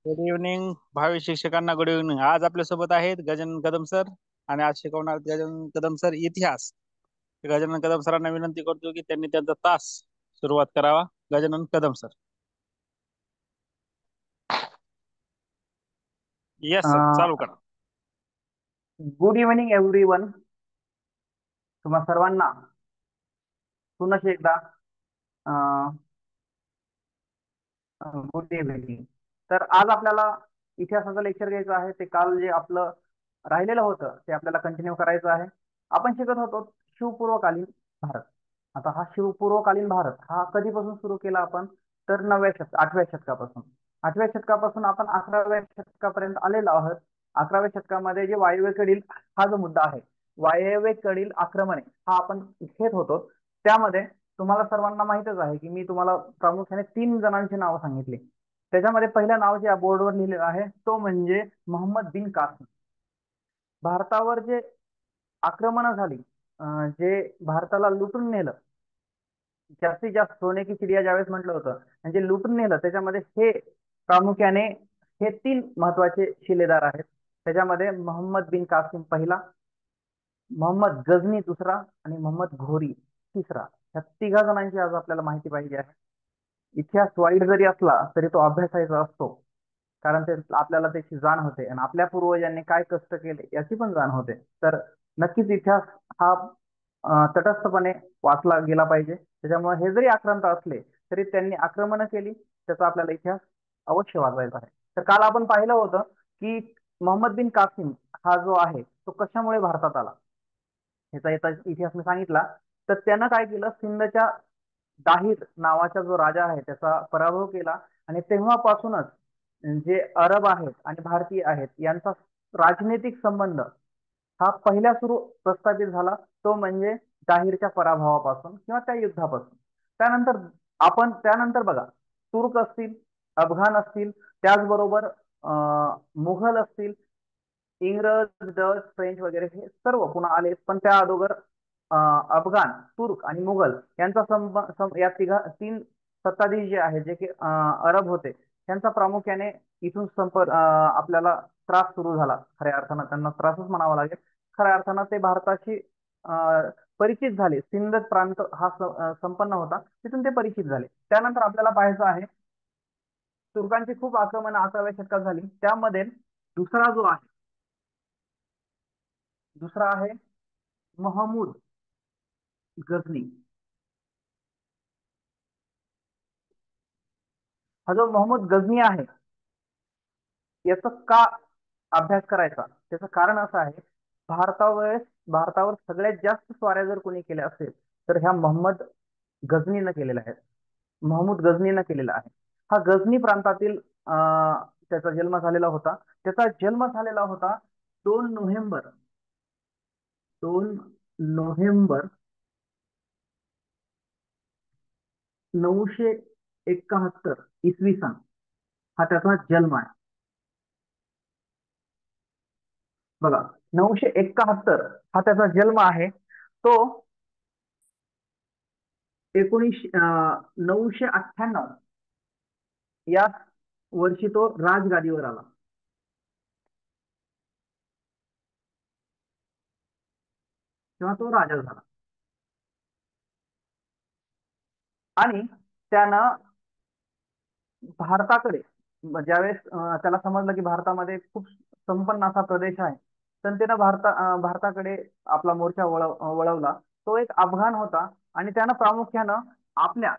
Good evening भावी शिक्षकांना good evening. आज आपल्यासोबत आहेत गजानन कदम सर आणि आज शिकवणार आहेत गजानन कदम सर इतिहास. गजानन कदम सरांना विनंती करतो की त्यांनी त्यांचा तास सुरुवात करावा. Gajanan Kadam sir. Yes sir, चालू करा. Good evening everyone. तुम्हा सर्वांना पुन्हा एकदा गुड इव्हनिंग. तर आज आपल्याला इतिहासाचं लेक्चर घ्यायचं आहे. ते काल जे आपलं राहिलेलं होतं ते आपल्याला कंटिन्यू करायचं आहे. आपण शिकत होतो शिवपूर्वकालीन भारत. आता हा शिवपूर्वकालीन भारत हा कधीपासून सुरू केला आपण? तर 8व्या शतकापासून. 8व्या शतकापासून आपण 11व्या शतकापर्यंत आलेलो आहोत. 11व्या शतकामध्ये जे वायव्येकडील हा जो मुद्दा आहे, वायव्येकडील आक्रमणे हा आपण घेत होतो. त्यामध्ये तुम्हाला सर्वांना माहितच आहे की मी तुम्हाला प्रामुख्याने 3 जणांची नावं सांगितली. त्याच्यामध्ये पहिल्या नाव जे बोर्डवर लिहिलेलं आहे तो म्हणजे मोहम्मद बिन कासिम. भारतावर जे आक्रमण झाली, जे भारताला लुटून नेलं, जास्तीत जास्त सोने की चिडिया ज्यावेळेस म्हटलं होतं, म्हणजे लुटून नेलं, त्याच्यामध्ये हे प्रामुख्याने हे 3 महत्वाचे शिलेदार आहेत. त्याच्यामध्ये मोहम्मद बिन कासिम पहिला, मोहम्मद गझनी दुसरा आणि मोहम्मद घोरी तिसरा. या 3 जणांची आज आपल्याला माहिती पाहिजे आहे. इतिहास वाईट जरी असला तरी तो अभ्यासायचा असतो, कारण ते आपल्याला त्याची जाण होते आणि आपल्या पूर्वजांनी काय कष्ट केले याची पण जाण होते. तर नक्कीच इतिहास हा तटस्थपणे वाचला गेला पाहिजे. त्याच्यामुळे हे जरी आक्रांत असले तरी त्यांनी आक्रमण केली, त्याचा आपल्याला इतिहास अवश्य वाचायचा आहे. तर काल आपण पाहिलं होतं की मोहम्मद बिन कासिम हा जो आहे तो कशामुळे भारतात आला, याचा इतिहास मी सांगितला. तर त्यानं काय केलं, सिंधच्या दाहिर नावाचा जो राजा आहे त्याचा पराभव केला. आणि तेव्हापासूनच जे अरब आहेत आणि भारतीय आहेत यांचा राजनैतिक संबंध हा पहिला सुरू प्रस्थापित झाला, तो म्हणजे दाहिरच्या पराभवापासून किंवा त्या युद्धापासून. त्यानंतर त्यानंतर बघा, तुर्क असतील, अफगाण असतील, त्याचबरोबर मुघल असतील, इंग्रज, डच, फ्रेंच वगैरे हे सर्व पुन्हा आले. पण त्या अगोदर अफगाण, तुर्क आणि मुघल यांचा या 3 सत्ताधीश जे आहेत, जे की अरब होते, त्यांचा प्रामुख्याने इथून आपल्याला त्रास सुरू झाला. खऱ्या अर्थानं त्यांना त्रासच म्हणावा लागेल. खऱ्या अर्थानं ते भारताशी परिचित झाले. सिंध प्रांत हा संपन्न होता, तिथून ते परिचित झाले. त्यानंतर आपल्याला पाहायचं आहे, तुर्कांची खूप आक्रमण 11व्या शतकात झाली. त्यामध्ये दुसरा जो आहे, दुसरा आहे महमूद गझनी. हा जो मोहम्मद गझनी आहे, याचा का अभ्यास करायचा, त्याचं कारण असं आहे, भारतावर सगळ्यात जास्त स्वाऱ्या जर कोणी केल्या असेल तर ह्या गझनीनं केलेल्या आहेत. महमूद गझनीनं केलेला आहे. हा गझनी प्रांतातील त्याचा जन्म झालेला होता. त्याचा जन्म झालेला होता 2 नोव्हेंबर 2 नोव्हेंबर 971 हा त्याचा जन्म आहे. बघा, 971 हा त्याचा जन्म आहे. तो 998 या वर्षी तो राजगादीवर आला, तेव्हा तो राजा झाला. आणि त्यानं भारताकडे ज्यावेळेस त्याला समजलं की भारतामध्ये खूप संपन्न असा प्रदेश आहे, तर त्यानं भारताकडे आपला मोर्चा वळवला. तो एक अफगाण होता आणि त्यानं प्रामुख्यानं आपल्या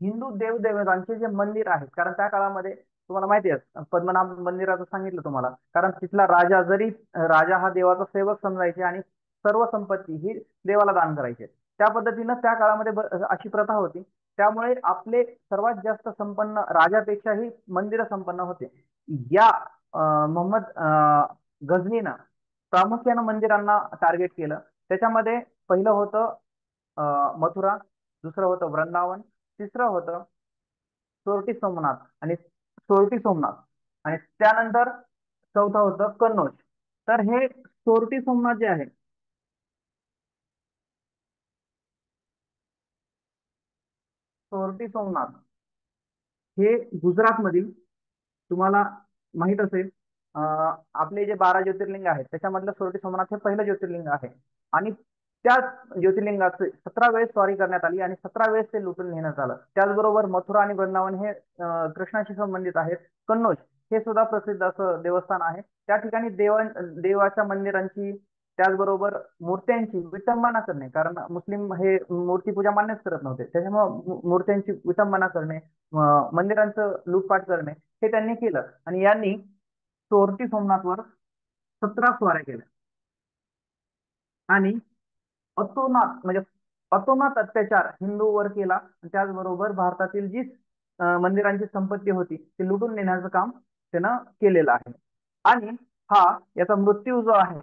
हिंदू देवदेवतांचे जे मंदिर आहेत, कारण त्या काळामध्ये तुम्हाला माहिती आहे पद्मनाभ मंदिराचं सांगितलं तुम्हाला, कारण तिथला राजा हा देवाचा सेवक समजायचे आणि सर्व संपत्ती ही देवाला दान करायचे. त्या पद्धतीनं त्या काळामध्ये अशी प्रथा होती. त्यामुळे आपले सर्वात जास्त संपन्न राजापेक्षाही मंदिरं संपन्न होते. या मोहम्मद गझनीनं प्रामुख्यानं मंदिरांना टार्गेट केलं. त्याच्यामध्ये पहिलं होतं मथुरा, दुसरं होतं वृंदावन, तिसरं होतं सोरटी सोमनाथ आणि त्यानंतर चौथं होतं कन्नौज. तर हे सोरटी सोमनाथ जे आहे, सोरटी सोमनाथ हे गुजरात मधील तुम्हाला माहित असेल, आपले जे 12 ज्योतिर्लिंग आहेत त्याच्यामधलं सोरटी सोमनाथ हे पहिलं ज्योतिर्लिंग आहे. आणि त्याच ज्योतिर्लिंगाचे 17 वेळेस स्वारी करण्यात आली आणि 17 वेळेस ते लुटून नेण्यात आलं. त्याचबरोबर मथुरा आणि वृंदावन हे कृष्णाशी संबंधित आहेत. कन्नौज हे सुद्धा प्रसिद्ध असं देवस्थान आहे. त्या ठिकाणी देवाच्या मंदिरांची, त्याचबरोबर मूर्त्यांची विटंबना करणे, कारण मुस्लिम हे मूर्तीपूजा मान्यच करत नव्हते, त्याच्यामुळे मूर्त्यांची विटंबना करणे, मंदिरांचं लूटपाट करणे हे त्यांनी केलं. आणि यांनी सोरटी सोमनाथवर 17 स्वाऱ्या केल्या. आणि अतोनात म्हणजे अतोनात अत्याचार हिंदूवर केला. त्याचबरोबर भारतातील जी मंदिरांची संपत्ती होती ती लुटून नेण्याचं काम त्यानं केलेलं आहे. आणि हा याचा मृत्यू जो आहे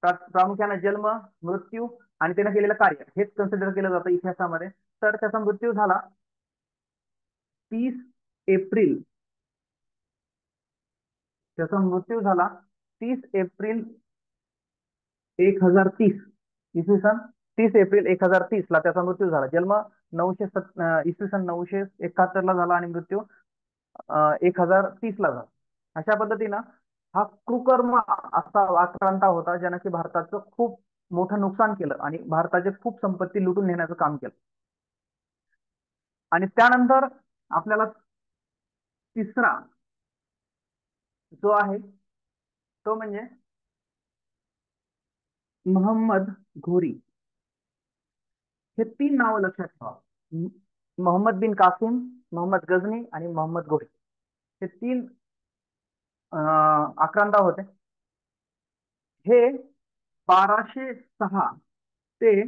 प्रामुख्याने जन्म, मृत्यू आणि त्यानं केलेलं कार्य हेच कन्सिडर केलं जातं इतिहासामध्ये. तर त्याचा मृत्यू झाला 30 एप्रिल, त्याचा मृत्यू झाला 30 एप्रिल 1030, इसवी सन 30 एप्रिल 1030 ला त्याचा मृत्यू झाला. जन्म इसवी सन 971 ला झाला आणि मृत्यू 1030 ला झाला. अशा पद्धतीनं हा कुकर्म असा आक्रांता होता ज्यानं की भारताचं खूप मोठं नुकसान केलं आणि भारताची खूप संपत्ती लुटून नेण्याचं काम केलं. आणि त्यानंतर आपल्याला तिसरा जो आहे तो म्हणजे मोहम्मद घोरी. हे 3 नावं लक्षात ठेवा. मोहम्मद बिन कासिम, मोहम्मद गझनी आणि मोहम्मद घोरी हे 3 आक्रांता होते. हे 1206 ते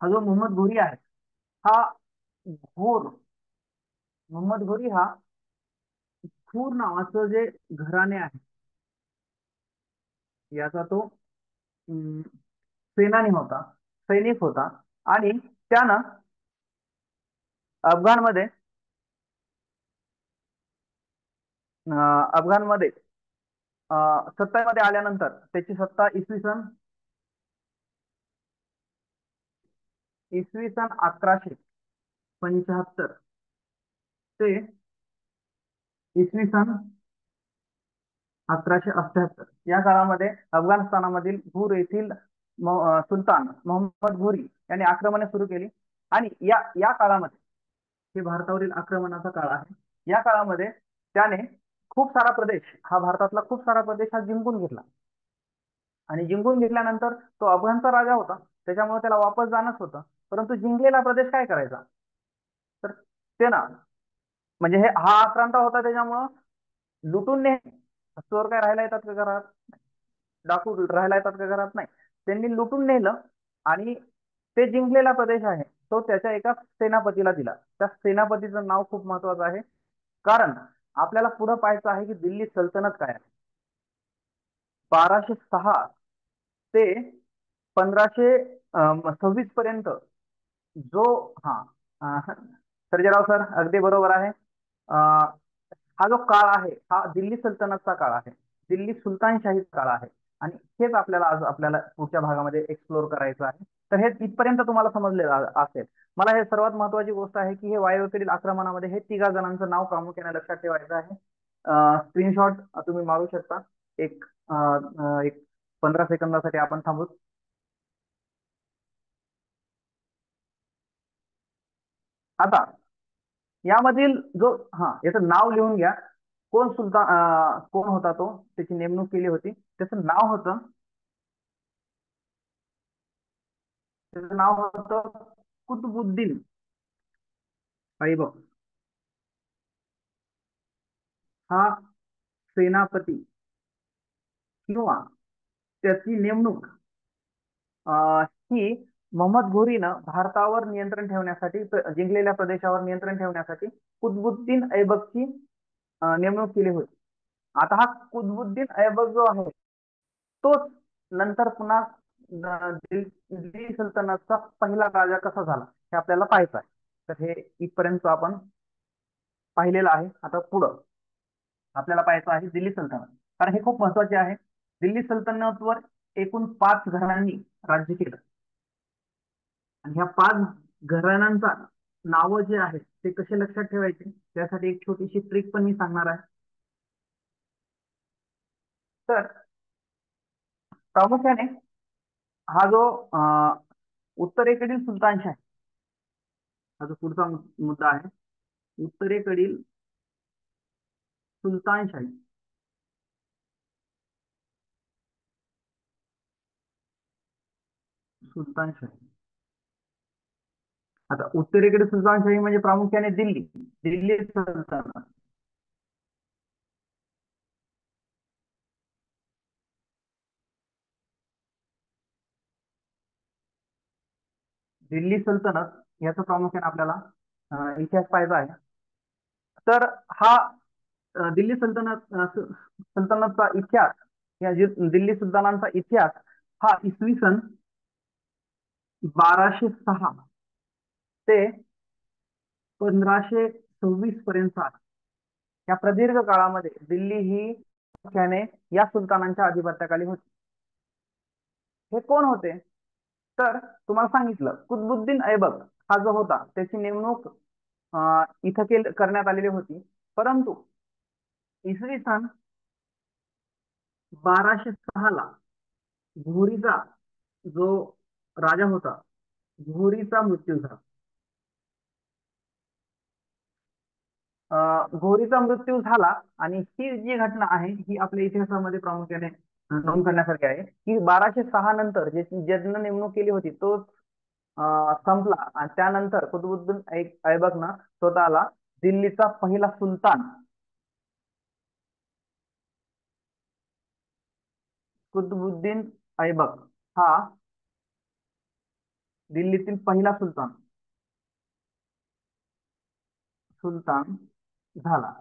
हा जो मोहम्मद घोरी आहे हा घोर, मोहम्मद घोरी हा घोर नावाचं जे घराणे आहे याचा तो अं, सेनानी होता, सैनिक होता. आणि त्यानं अफगाणमध्ये अफगाणमध्ये सत्तामध्ये आल्यानंतर त्याची सत्ता इसवी सन 1175 ते इसवी सन 1178 या काळामध्ये अफगाणिस्तानामधील घूर येथील सुलतान मोहम्मद घोरी यांनी आक्रमणे सुरू केली. आणि या या काळामध्ये हे भारतावरील आक्रमणाचा काळ आहे. या काळामध्ये त्याने खूप सारा प्रदेश, हा भारतातला खूप सारा प्रदेश हा जिंकून घेतला. आणि जिंकून घेतल्यानंतर तो अफगाणचा राजा होता, त्याच्यामुळे त्याला वापस जाणंच होतं. परंतु जिंकलेला प्रदेश काय करायचा, तर ते ना, म्हणजे हा आक्रांता होता त्याच्यामुळं लुटून ने, चोर काय राहायला येतात का घरात, डाकू राहायला येतात का घरात, नाही. त्यांनी लुटून नेलं आणि ते जिंकलेला प्रदेश आहे तो त्याच्या एका सेनापतीला दिला. त्या सेनापतीचं नाव खूप महत्वाचं आहे, कारण आपल्याला पुढे पाहायचं आहे की दिल्ली सल्तनत काय आहे. 1206 ते 1526 पर्यंत जो, हा, सर्जेराव सर अगदी बरोबर आहे. हा जो काळ आहे हा दिल्ली सल्तनतचा काळ आहे, दिल्ली सुलतानशाहीचा काळ आहे. आणि हेच आपल्याला आज आपल्याला पुढच्या भागामध्ये एक्सप्लोर करायचं आहे. तर हे इथपर्यंत तुम्हाला समजलेलं असेल. मला हे सर्वात महत्वाची गोष्ट आहे की हे वायव्येकडील आक्रमणामध्ये हे 3 जणांचं नाव प्रामुख्याने लक्षात ठेवायचं आहे. स्क्रीनशॉट तुम्ही मारू शकता. एक एक 15 सेकंदासाठी आपण थांबू. आता यामधील जो, हा, याचं नाव लिहून घ्या. कोण होता तो, त्याची नेमणूक केली होती, त्याचं नाव होतं कुतुबुद्दीन ऐबक. हा सेनापती किंवा त्याची नेमणूक ही मोहम्मद घोरीनं भारतावर नियंत्रण ठेवण्यासाठी, जिंकलेल्या प्रदेशावर नियंत्रण ठेवण्यासाठी कुतुबुद्दीन ऐबकची नेमणूक केली होती. आता हा कुतुबुद्दीन ऐबक जो आहे तोच नंतर पुन्हा दिल्ली सल्तनतचा पहिला राजा कसा झाला हे आपल्याला पाहायचं आहे. तर हे इथपर्यंत आपण पाहिलेलं आहे. आता पुढं आपल्याला पाहायचं आहे दिल्ली सल्तनत, कारण हे खूप महत्वाचे आहे. दिल्ली सल्तनतवर एकूण 5 घराण्यांनी राज्य केलं. आणि ह्या 5 घराण्यांचा नावं जे आहेत ते कसे लक्षात ठेवायचे त्यासाठी एक छोटीशी ट्रिक पण मी सांगणार आहे. तर प्रामुख्याने हा जो उत्तरेकडील सुलतानशाही, हा जो पुढचा मुद्दा आहे, उत्तरेकडील सुलतानशाही, सुलतानशाही. आता उत्तरेकडील सुलतानशाही म्हणजे प्रामुख्याने दिल्ली, दिल्ली सल्तनत. दिल्ली सल्तनत याचा प्रामुख्याने आपल्याला इतिहास पाहायचा आहे. तर हा दिल्ली सल्तनतचा इतिहास, या दिल्ली सुलतानांचा इतिहास हा इसवी सन 1206 ते 1526 पर्यंत आहे. या प्रदीर्घ काळामध्ये दिल्ली ही प्रामुख्याने या सुलतानांच्या अधिपत्याखाली होती. हे कोण होते? तर तुम्हाला सांगितलं, कुतबुद्दीन ऐबक हा जो होता त्याची नेमणूक इथं करण्यात आलेली होती. परंतु इसवी सन 1206 ला घोरीचा जो राजा होता, घोरीचा मृत्यू झाला. घोरीचा मृत्यू झाला आणि ही जी घटना आहे ही आपल्या इतिहासामध्ये प्रामुख्याने नोंद करण्यासारखी आहे की 1206 नंतर ज्यांना नेमणूक केली होती तो संपला आणि त्यानंतर कुतुबुद्दीन ऐबकनं स्वतःला दिल्लीचा पहिला सुलतान, कुतुबुद्दीन ऐबक हा दिल्लीतील पहिला सुलतान सुलतान झाला.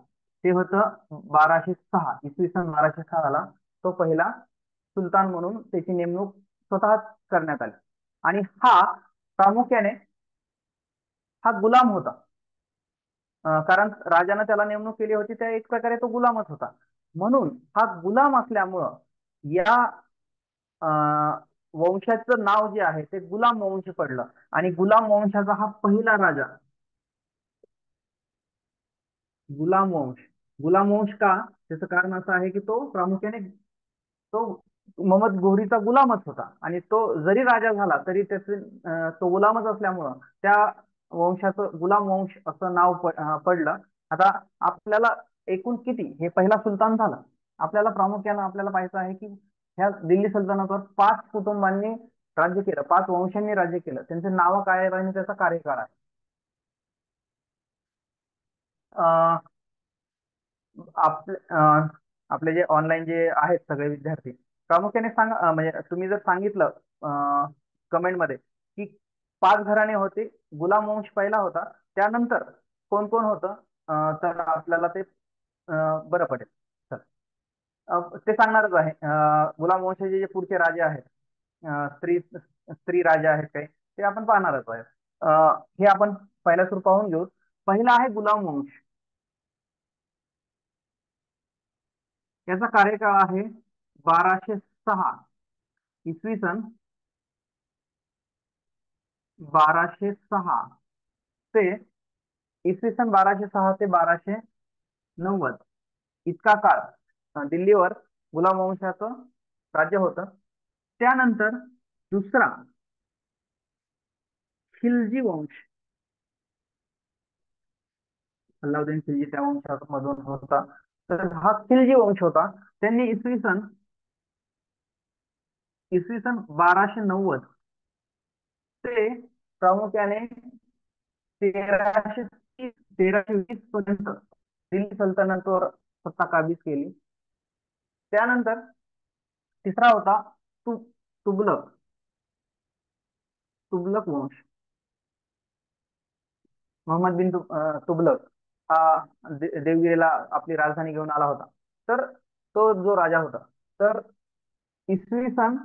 ते होतं 1206, इसवी सन 1206 ला तो पहिला सुलतान म्हणून त्याची नेमणूक स्वतः करण्यात आली. आणि हा प्रामुख्याने हा गुलाम होता. कारण राजाने त्याला नेमणूक केली होती, त्या एक प्रकारे तो गुलामच होता. म्हणून हा गुलाम असल्यामुळं या वंशाचं नाव जे आहे ते गुलाम वंश पडलं. आणि गुलाम वंशाचा हा पहिला राजा, गुलाम वंश. गुलाम वंश का? त्याचं कारण असं आहे की तो प्रामुख्याने तो मोहम्मद घोरीचा गुलामच होता आणि तो जरी राजा झाला तरी त्याचे तो गुलामच असल्यामुळं त्या वंशाचं गुलाम वंश असं नाव पडलं. आता आपल्याला एकूण किती, हे पहिला सुलतान झाला. आपल्याला प्रामुख्याने आपल्याला पाहायचं आहे की ह्या दिल्ली सल्तनतवर 5 कुटुंबांनी राज्य केलं, 5 वंशांनी राज्य केलं. त्यांचे नाव काय आहे आणि त्याचा कार्यकाळ आहे. आपले आपले जे ऑनलाईन जे आहेत सगळे विद्यार्थी प्रामुख्याने सांगा, म्हणजे तुम्ही जर सांगितलं कमेंटमध्ये की 5 घराणे होते, गुलाम वंश पहिला होता, त्यानंतर कोण कोण होतं, तर आपल्याला ते बरं पडेल. चल, ते सांगणारच आहे. गुलाम वंशाचे जे पुढचे राजे आहेत, स्त्री स्त्री राजे आहेत काही, ते आपण पाहणारच आहे. हे आपण पहिला सुरू पाहून घेऊ. पहिला आहे गुलाम वंश. याचा कार्यकाळ आहे 1206, इसवी सन 1206 ते इसवी सन 1206 ते 1290 इतका काळ दिल्लीवर गुलाम वंशाचं राज्य होतं. त्यानंतर दुसरा खिलजी वंश, अल्लाउद्दीन खिलजी त्या वंशामधून होता. तर हा खिलजी वंश होता. त्यांनी इसवी सन 1290 ते प्रामुख्याने 1320 पर्यंत दिल्ली सल्तनतवर सत्ता काबीज केली. त्यानंतर तिसरा होता तुगलक तुगलक वंश. मोहम्मद बिन तुगलक हा देवगिरीला आपली राजधानी घेऊन आला होता. तर तो जो राजा होता, तर इसवी सन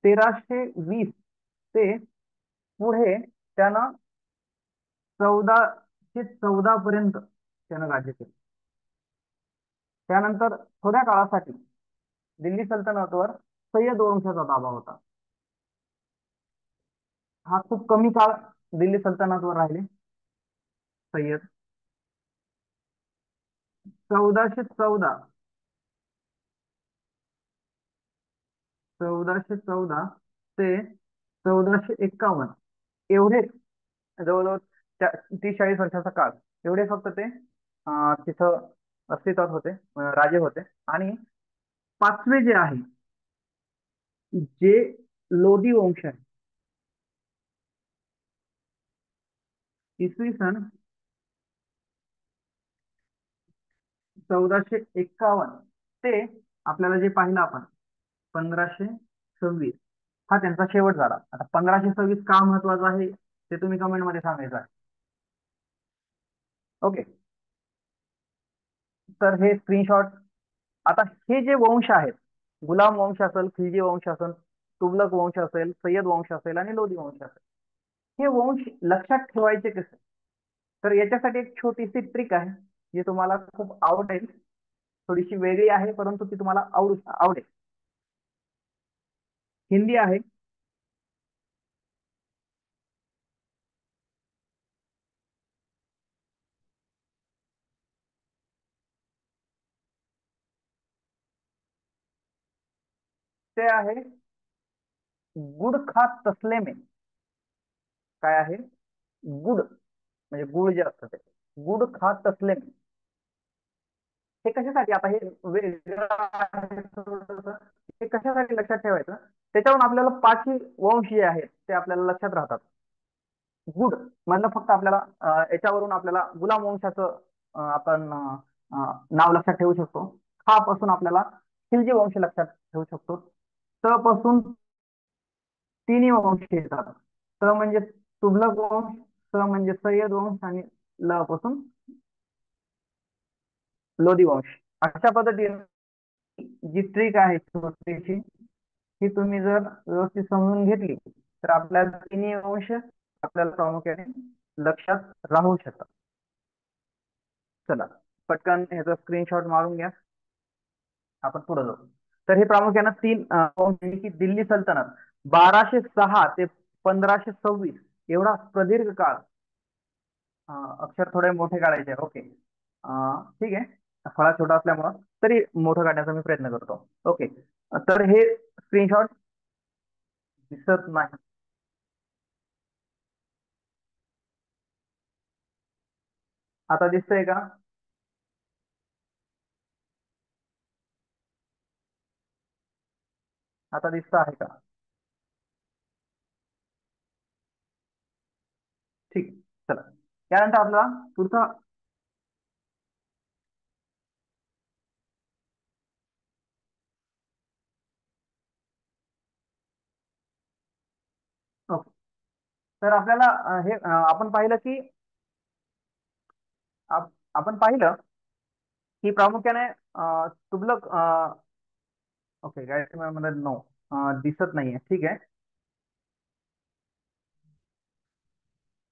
1320 ते पुढे त्यानं 1414 पर्यंत त्यानं राज्य केलं. त्यानंतर थोड्या काळासाठी दिल्ली सल्तनतवर सय्यद वंशाचा ताबा होता. हा खूप कमी काळ दिल्ली सल्तनतवर राहिले सय्यद. 1414 1414 ते 1451 एवढे जवळजवळ 30-40 वर्षाचा काळ, एवढे फक्त ते तिथं अस्तित्वात होते, राजे होते. आणि पाचवे जे आहे, जे लोधी वंश आहे, इसवी सन 1451 ते आपल्याला जे पाहिलं आपण 1526, हा त्यांचा शेवट झाला. आता 1526 का महत्वाचा आहे ते तुम्ही कमेंट मध्ये सांगायचं आहे. ओके, तर हे स्क्रीनशॉट. आता हे जे वंश आहेत, गुलाम वंश असेल, खिलजी वंश असेल, तुगलक वंश असेल, सय्यद वंश असेल आणि लोधी वंश असेल, हे वंश लक्षात ठेवायचे कसे? तर याच्यासाठी एक छोटीशी ट्रिक आहे जी तुम्हाला खूप आवडेल. थोडीशी वेगळी आहे परंतु ती तुम्हाला आवडेल. हिंदी आहे. ते आहे गुड खात तसले में. काय आहे? गुड म्हणजे गुळ जे असतं ते, गुड खात तसले में. हे कशासाठी? आता हे वेगळं आहे थोडंसं. हे कशासाठी लक्षात ठेवायचं? त्याच्यावरून आपल्याला पाचही वंश जे आहेत ते आपल्याला लक्षात राहतात. गुड मधलं फक्त आपल्याला याच्यावरून आपल्याला गुलाम वंशाचं आपण नाव लक्षात ठेवू शकतो. खा पासून आपल्याला खिलजी वंश लक्षात ठेवू शकतो. त पासून तिन्ही वंश येतात. त म्हणजे तुघलक वंश, स म्हणजे सय्यद वंश आणि ल पासून लोधी वंश. अशा पद्धतीने जी ट्रिक आहे छोटीशी, ही तुम्ही जर व्यवस्थित समजून घेतली तर आपल्याला तिन्ही वंश आपल्याला प्रामुख्याने लक्षात राहू शकतात. चला पटकन ह्याचा स्क्रीनशॉट मारून घ्या, आपण पुढे जाऊ. तर हे प्रामुख्याने तीन वंश की दिल्ली सल्तनत 1206 ते 1526 एवढा प्रदीर्घ काळ. अक्षर थोडे मोठे काढायचे. ओके, ठीक आहे, फळा छोटा असल्यामुळं तरी मोठं काढण्याचा मी प्रयत्न करतो. ओके, तर हे स्क्रीनशॉट दिसत नाही. आता दिसतंय का? आता दिसत आहे का? ठीक, चला त्यानंतर आपला पुढचा. ओके, तर आपल्याला हे आपण पाहिलं की आपण पाहिलं की प्रामुख्याने तुगलक. ओके, गायत्री मध्ये नो दिसत नाहीये. ठीक आहे,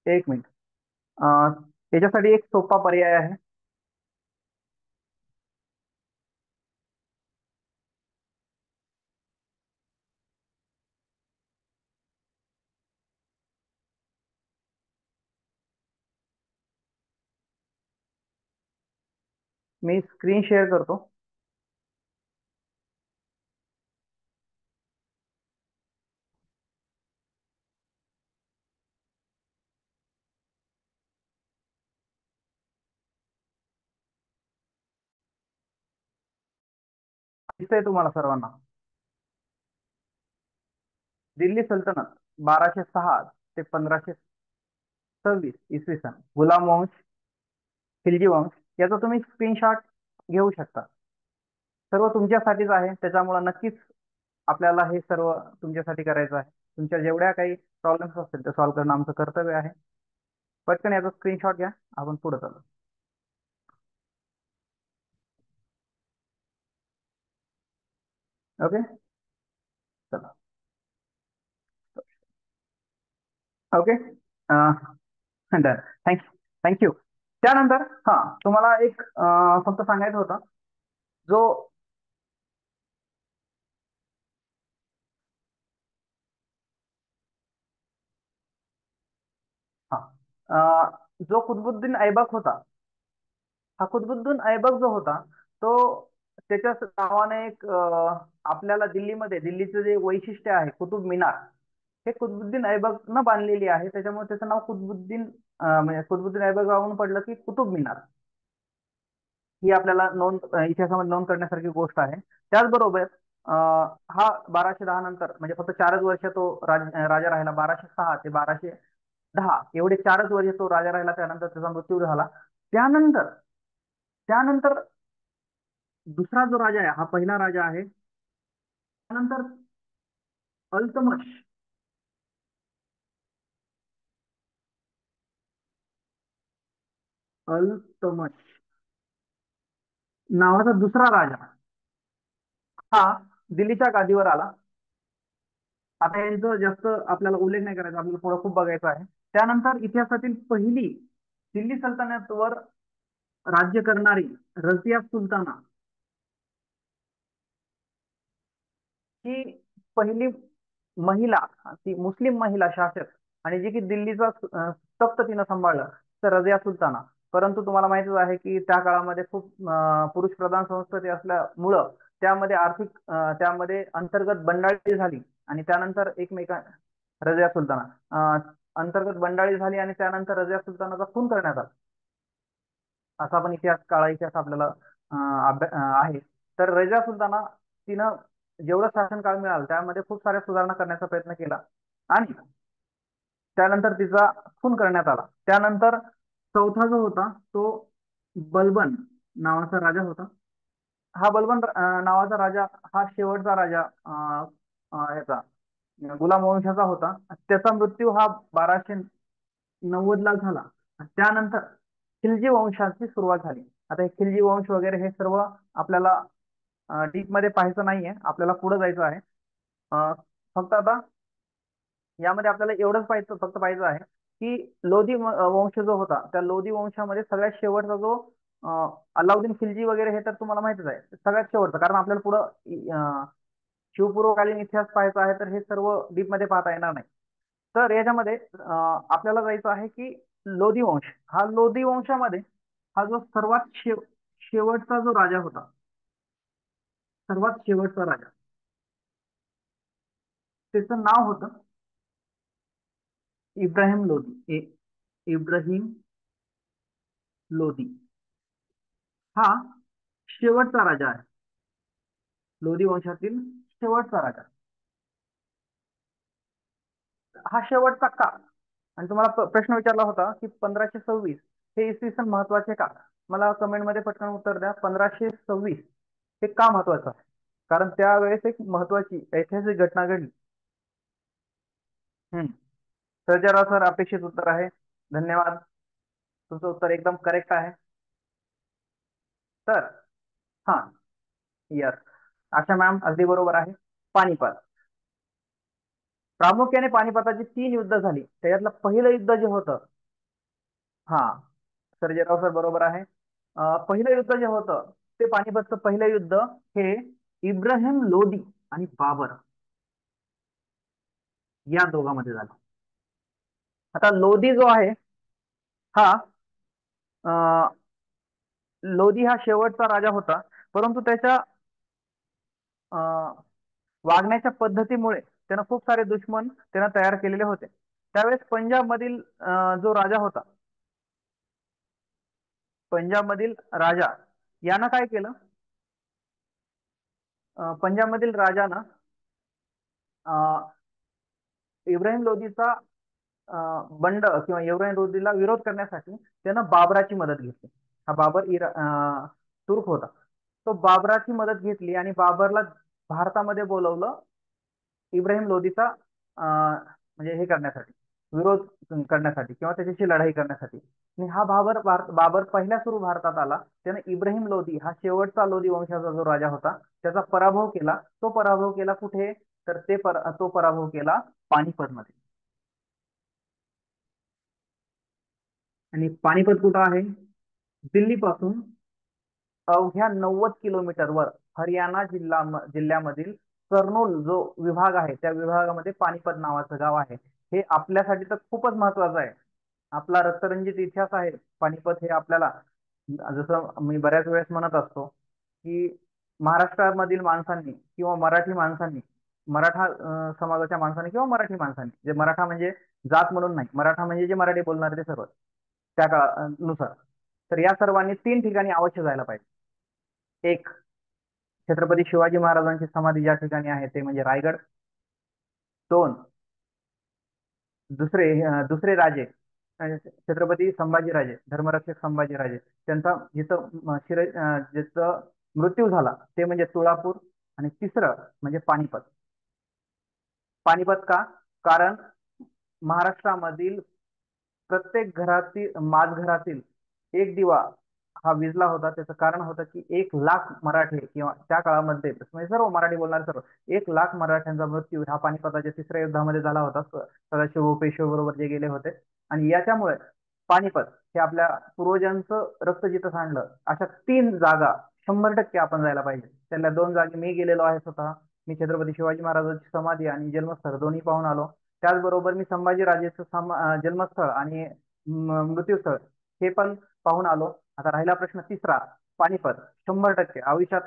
एक मिनिट. याच्यासाठी एक सोपा पर्याय आहे. मी स्क्रीन शेअर करतो. दिसतंय तुम्हाला सर्वांना? दिल्ली सल्तनत 1206 ते 1526 इसवी सन, गुलाम वंश, खिलजी वंश, याचा तुम्ही स्क्रीनशॉट घेऊ शकता. सर्व तुमच्यासाठीच आहे, त्याच्यामुळे नक्कीच आपल्याला हे सर्व तुमच्यासाठी करायचं आहे. तुमच्या जेवढ्या काही प्रॉब्लेम्स असतील ते सॉल्व्ह करणं आमचं कर्तव्य आहे. पटकन याचा स्क्रीनशॉट घ्या, आपण पुढे चालू. ओके, चला. Okay, done. Thank you, thank you. त्यानंतर हा तुम्हाला एक फक्त सांगायचं होतं. जो जो कुतुबुद्दीन ऐबक होता, हा कुतुबुद्दीन ऐबक जो होता तो त्याच्या नावाने एक आपल्याला दिल्लीमध्ये दिल्लीचं जे वैशिष्ट्य आहे कुतुब मिनार, हे कुतुबुद्दीन ऐबकनं बांधलेली आहे. त्याच्यामुळे त्याचं नाव कुतुबुद्दीन म्हणजे कुतुबुद्दीन ऐबक पडलं की कुतुब मिनार. ही आपल्याला नोंद इतिहासामध्ये नोंद करण्यासारखी गोष्ट आहे. त्याचबरोबर हा 1210 नंतर म्हणजे फक्त 4च वर्ष तो राजा राहिला. 1206 ते 1210 एवढे 4च वर्ष तो राजा राहिला. त्यानंतर त्याचा मृत्यू झाला. त्यानंतर त्यानंतर दुसरा जो राजा आहे हा पहिला राजा आहे. त्यानंतर अल्तमश अल्तमश नावाचा दुसरा राजा हा दिल्लीच्या गादीवर आला. आता यांचं जास्त आपल्याला उल्लेख नाही करायचा, आपल्याला पुढे खूप बघायचं आहे. त्यानंतर इतिहासातील पहिली दिल्ली सल्तनतवर राज्य करणारी रझिया सुलताना ही पहिली महिला, ती मुस्लिम महिला शासक आणि जी की दिल्लीचा तख्त तिनं सांभाळलं, तर रझिया सुलताना. परंतु तुम्हाला माहितीच आहे की त्या काळामध्ये खूप पुरुष प्रधान संस्कृती असल्यामुळं त्यामध्ये त्यामध्ये अंतर्गत बंडाळी झाली आणि त्यानंतर रझिया सुलताना अंतर्गत बंडाळी झाली आणि त्यानंतर रझिया सुलतानाचा खून करण्यात आला. असा पण काळा इतिहास आपल्याला आहे. तर रझिया सुलताना तिनं जेवढं शासनकाळ मिळालं त्यामध्ये खूप साऱ्या सुधारणा करण्याचा प्रयत्न केला आणि त्यानंतर तिचा खून करण्यात आला. त्यानंतर चौथा जो होता तो बलबन नावाचा राजा होता. हा बलबन नावाचा राजा हा शेवटचा राजा याचा गुलाम वंशाचा होता. त्याचा मृत्यू हा 1290 ला झाला. त्यानंतर खिलजी वंशाची सुरुवात झाली. आता हे खिलजी वंश वगैरे हे सर्व आपल्याला डीप मध्ये पाहायचं नाहीये, आपल्याला पुढे जायचं आहे. फक्त आता यामध्ये आपल्याला एवढंच पाहायचं आहे की लोधी वंश जो होता त्या लोधी वंशामध्ये सगळ्यात शेवटचा जो अलाउद्दीन खिलजी वगैरे हे तर तुम्हाला माहितीच आहे सगळ्यात शेवटचं, कारण आपल्याला पुढं शिवपूर्वकालीन इतिहास पाहायचा आहे तर हे सर्व डीप मध्ये पाहता येणार नाही. तर याच्यामध्ये आपल्याला जायचं आहे की लोधी वंश, हा लोधी वंशामध्ये हा जो शेवटचा जो राजा होता, सर्वात शेवटचा राजा, त्याचं नाव होतं इब्राहिम लोधी. इब्राहिम लोधी हा शेवटचा राजा आहे, लोधी वंशातील शेवटचा राजा. हा शेवटचा का, आणि तुम्हाला प्रश्न विचारला होता की 1526 हे इसवी सन महत्वाचे का. मला कमेंट मध्ये पटकन उत्तर द्या. 1526 हे का महत्वाचं आहे, कारण त्यावेळेस एक महत्वाची ऐतिहासिक घटना घडली. हम्म सर्जेराव सर अपेक्षित उत्तर आहे. धन्यवाद, तुमचं उत्तर एकदम करेक्ट आहे. तर हा यस, आशा मॅम अगदी बरोबर आहे. पानिपत, प्रामुख्याने पानिपताची 3 युद्ध झाली. त्याच्यातलं पहिलं युद्ध जे होतं, हा सर्जेराव सर बरोबर आहे. पहिलं युद्ध जे होतं ते पानिपतचं पहिलं युद्ध हे इब्राहिम लोदी आणि बाबर या दोघांमध्ये झालं. आता लोदी जो आहे हा लोधी हा शेवटचा राजा होता, परंतु त्याच्या वागण्याच्या पद्धतीमुळे त्यानं खूप सारे दुश्मन त्यानं तयार केलेले होते. त्यावेळेस पंजाब मधील जो राजा होता, पंजाब मधील राजा यानं काय केलं, पंजाब मधील राजानं इब्राहिम लोधीचा बंड किंवा इब्राहिम लोधीला विरोध करण्यासाठी त्यानं बाबराची मदत घेतली. हा तुर्क होता. तो बाबराची मदत घेतली आणि बाबरला भारतामध्ये बोलवलं इब्राहिम लोधीचा म्हणजे हे करण्यासाठी, विरोध करण्यासाठी किंवा त्याच्याशी लढाई करण्यासाठी. आणि हा बाबर पहिल्या सुरू भारतात आला. त्याने इब्राहिम लोधी हा शेवटचा लोधी वंशाचा जो राजा होता त्याचा पराभव केला. तो पराभव केला कुठे, तर तो पराभव केला पानिपत मध्ये. आणि पानिपत कुठं आहे, दिल्लीपासून अवघ्या 90 किलोमीटरवर हरियाणा जिल्ह्यामधील कर्नूल जो विभाग आहे त्या विभागामध्ये पानिपत नावाचं गाव आहे. हे आपल्यासाठी तर खूपच महत्वाचं आहे. आपला रक्तरंजित इतिहास आहे पानिपत हे आपल्याला, जसं मी बऱ्याच वेळेस म्हणत असतो की महाराष्ट्रामधील माणसांनी किंवा मराठी माणसांनी, मराठा समाजाच्या माणसांनी किंवा मराठी माणसांनी, जे मराठा म्हणजे जात म्हणून नाही, मराठा म्हणजे जे मराठी बोलणारे ते सर्व, त्या काळानुसार, तर या सर्वांनी तीन ठिकाणी अवश्य जायला पाहिजे. एक, छत्रपती शिवाजी महाराजांची समाधी ज्या ठिकाणी आहे ते म्हणजे रायगड. दोन, दुसरे राजे, छत्रपती संभाजीराजे, धर्मरक्षक संभाजीराजे, त्यांचा जिथं जिथं मृत्यू झाला ते म्हणजे तुळापूर. आणि तिसरं म्हणजे पानिपत. पानिपत का? कारण महाराष्ट्रामधील प्रत्येक घरातील, घरातील एक दिवा हा विजला होता. त्याचं कारण होतं की 1 लाख मराठे किंवा त्या काळामध्ये म्हणजे सर्व मराठी बोलणारे सर्व, 1 लाख मराठ्यांचा मृत्यू हा पानिपताच्या तिसऱ्या युद्धामध्ये झाला होता, सदाशिव पेशवे बरोबर जे गेले होते. आणि याच्यामुळे पानिपत हे आपल्या पूर्वजांचं रक्त जिथं सांडलं, अशा 3 जागा 100% आपण जायला पाहिजे. त्यातल्या 2 जागी मी गेलेलो आहे स्वतः. मी छत्रपती शिवाजी महाराजांची समाधी आणि जन्मस्थळ दोन्ही पाहून आलो. त्याचबरोबर मी संभाजीराजेचं जन्मस्थळ आणि मृत्यूस्थळ हे पण पाहून आलो. आता राहिला प्रश्न तिसरा, पानिपत. 100% आयुष्यात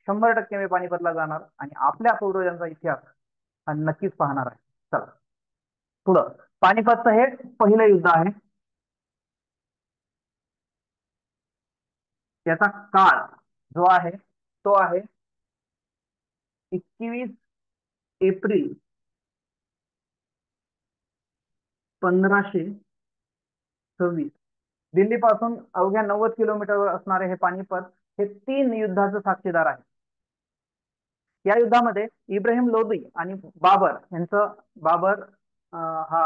100% मी पानिपतला जाणार आणि आपल्या पूर्वजांचा इतिहास हा नक्कीच पाहणार आहे. चला पुढं. पानिपतचं हे पहिलं युद्ध आहे. त्याचा काळ जो आहे तो आहे 21 एप्रिल 1526. दिल्ली पासून अवघ्या 90 किलोमीटरवर असणारे हे पानिपत हे 3 युद्धाचं साक्षीदार आहे. या युद्धामध्ये इब्राहिम लोदी आणि बाबर यांचं, बाबर हा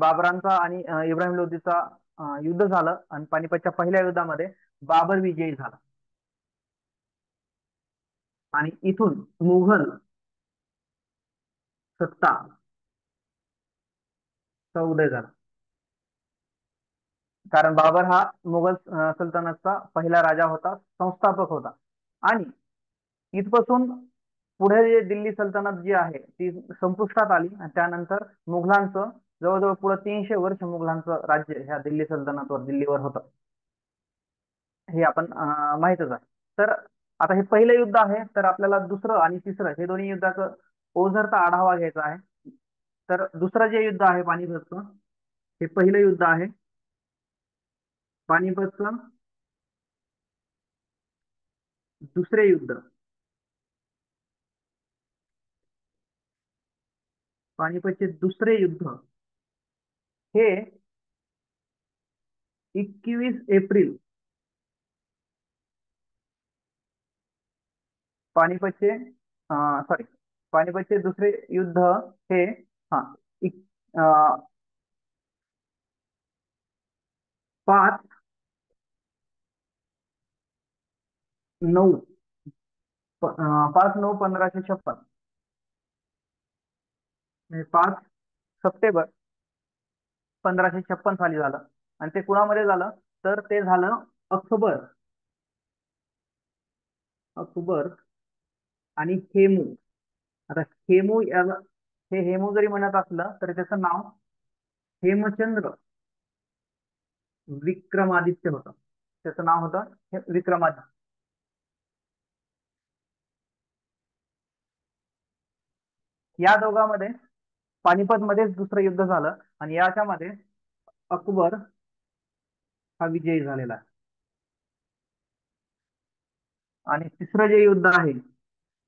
बाबरांचा आणि इब्राहिम लोदीचा युद्ध झालं आणि पानिपतच्या पहिल्या युद्धामध्ये बाबर विजयी झाला. आणि इथून मुघल सत्ता चा उदय झाला. कारण बाबर हा मुघल सल्तनतचा पहिला राजा होता, संस्थापक होता. आणि इथपासून पुढे जे दिल्ली सल्तनत जी आहे ती संपुष्टात आली आणि त्यानंतर मुघलांचं जवळजवळ पुढे 300 वर्ष मुघलांचं राज्य ह्या दिल्ली सल्तनतवर, दिल्लीवर होतं. हे आपण माहितच आहे. तर आता हे पहिलं युद्ध आहे, तर आपल्याला दुसरं आणि तिसरं हे दोन्ही युद्धाचं ओझरता आढावा घ्यायचा आहे. तर दुसरं जे युद्ध आहे पानिपतचं, हे पहिलं युद्ध आहे. पानिपतचं दुसरे युद्ध, पानिपतचे दुसरे युद्ध हे 21 एप्रिल, पानिपतचे सॉरी, पानिपतचे दुसरे युद्ध हे हा इक- अं, 5/9 5/9/1556, म्हणजे 5 सप्टेंबर 1556 साली झालं. आणि ते कुणामध्ये झालं? तर ते झालं अकबर, अकबर आणि हेमू. आता हेमू याला, हे हेमू जरी म्हणत असलं तरी त्याचं नाव हेमचंद्र विक्रमादित्य होतं. त्याचं नाव होतं विक्रमादित्य. या दोघांमध्ये पानिपत मध्येच दुसरं युद्ध झालं आणि याच्यामध्ये अकबर हा विजयी झालेला आहे. आणि तिसरं जे युद्ध आहे,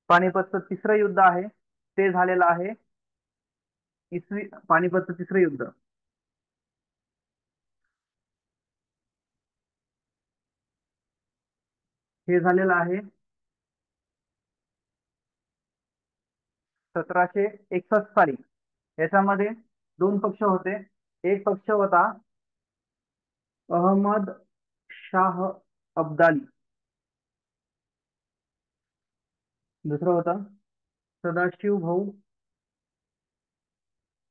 पानिपतचं तिसरं युद्ध आहे, ते झालेलं आहे पानिपतचं तिसरं युद्ध हे झालेलं आहे 1761 साली. याच्यामध्ये 2 पक्ष होते. एक पक्ष होता अहमद शाह अब्दाली, दुसरं होता सदाशिव भाऊ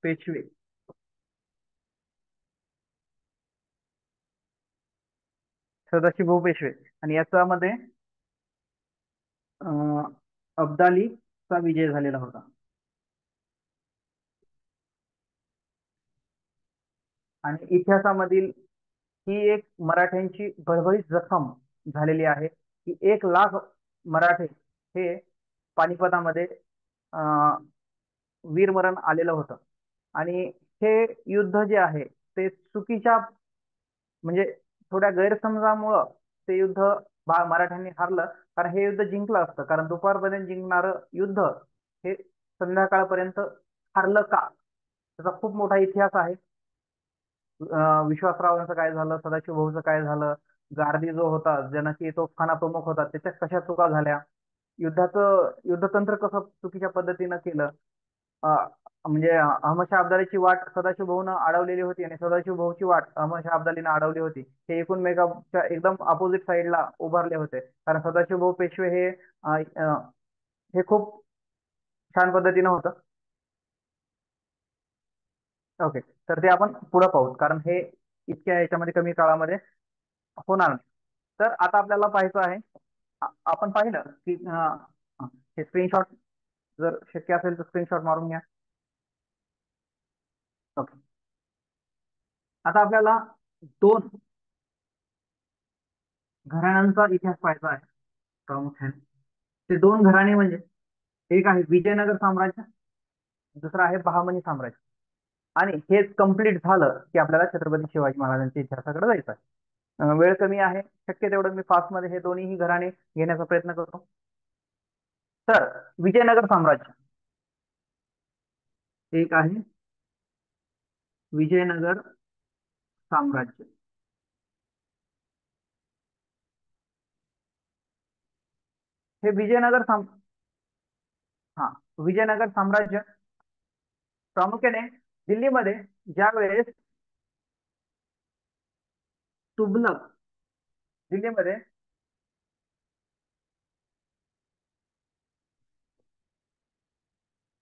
पेशवे. सदाशिव भाऊ पेशवे. आणि याच्यामध्ये अब्दालीचा विजय झालेला होता. आणि इतिहासामधील ही एक मराठ्यांची बळबळीत जखम झालेली आहे की 1 लाख मराठे हे पानिपतामध्ये वीरमरण आलेलं होतं. आणि हे युद्ध जे आहे ते चुकीच्या म्हणजे थोड्या गैरसमजामुळं ते युद्ध मराठ्यांनी हारलं. कारण हे युद्ध जिंकलं असतं, कारण दुपारपर्यंत जिंकणारं युद्ध हे संध्याकाळपर्यंत हारलं का, त्याचा खूप मोठा इतिहास आहे. विश्वासरावांचं काय झालं, सदाशिव भाऊचं काय झालं, गारदी जो होता जनकी तोफखाना प्रमुख होता त्याच्या कशा चुका झाल्या, युद्धतंत्र कसं चुकीच्या पद्धतीनं केलं. अं, म्हणजे अहमदशाह अब्दालीची वाट सदाशिव भाऊनं अडवलेली होती आणि सदाशिव भाऊची वाट अहमदशाह अब्दालीनं अडवली होती. हे एकूणमेकांच्या एकदम अपोजिट साईडला उभारले होते. कारण सदाशिव भाऊ पेशवे हे खूप छान पद्धतीनं होतं. ओके, तर ते आपण पुढे पाहू, कारण हे इतक्या याच्यामध्ये कमी काळामध्ये होणार नाही. तर आता आपल्याला पाहायचं आहे, आपण पाहिलं की हे स्क्रीनशॉट जर शक्य असेल तर स्क्रीनशॉट मारून घ्या. ओके, आता आपल्याला 2 घराण्यांचा इतिहास पाहायचा आहे प्रामुख्याने. ते 2 घराणे म्हणजे एक आहे विजयनगर साम्राज्य, दुसरं आहे बहामनी साम्राज्य. आणि हेच कम्प्लीट झालं की आपल्याला छत्रपती शिवाजी महाराजांच्या इतिहासाकडे जायचं आहे. वेळ कमी आहे, शक्य तेवढं मी फास्टमध्ये हे दोन्ही घराणे घेण्याचा प्रयत्न करतो. तर विजयनगर साम्राज्य एक आहे विजयनगर साम्राज्य. हे हा विजयनगर साम्राज्य प्रामुख्याने दिल्लीमध्ये ज्या वेळेस तुघलक दिल्लीमध्ये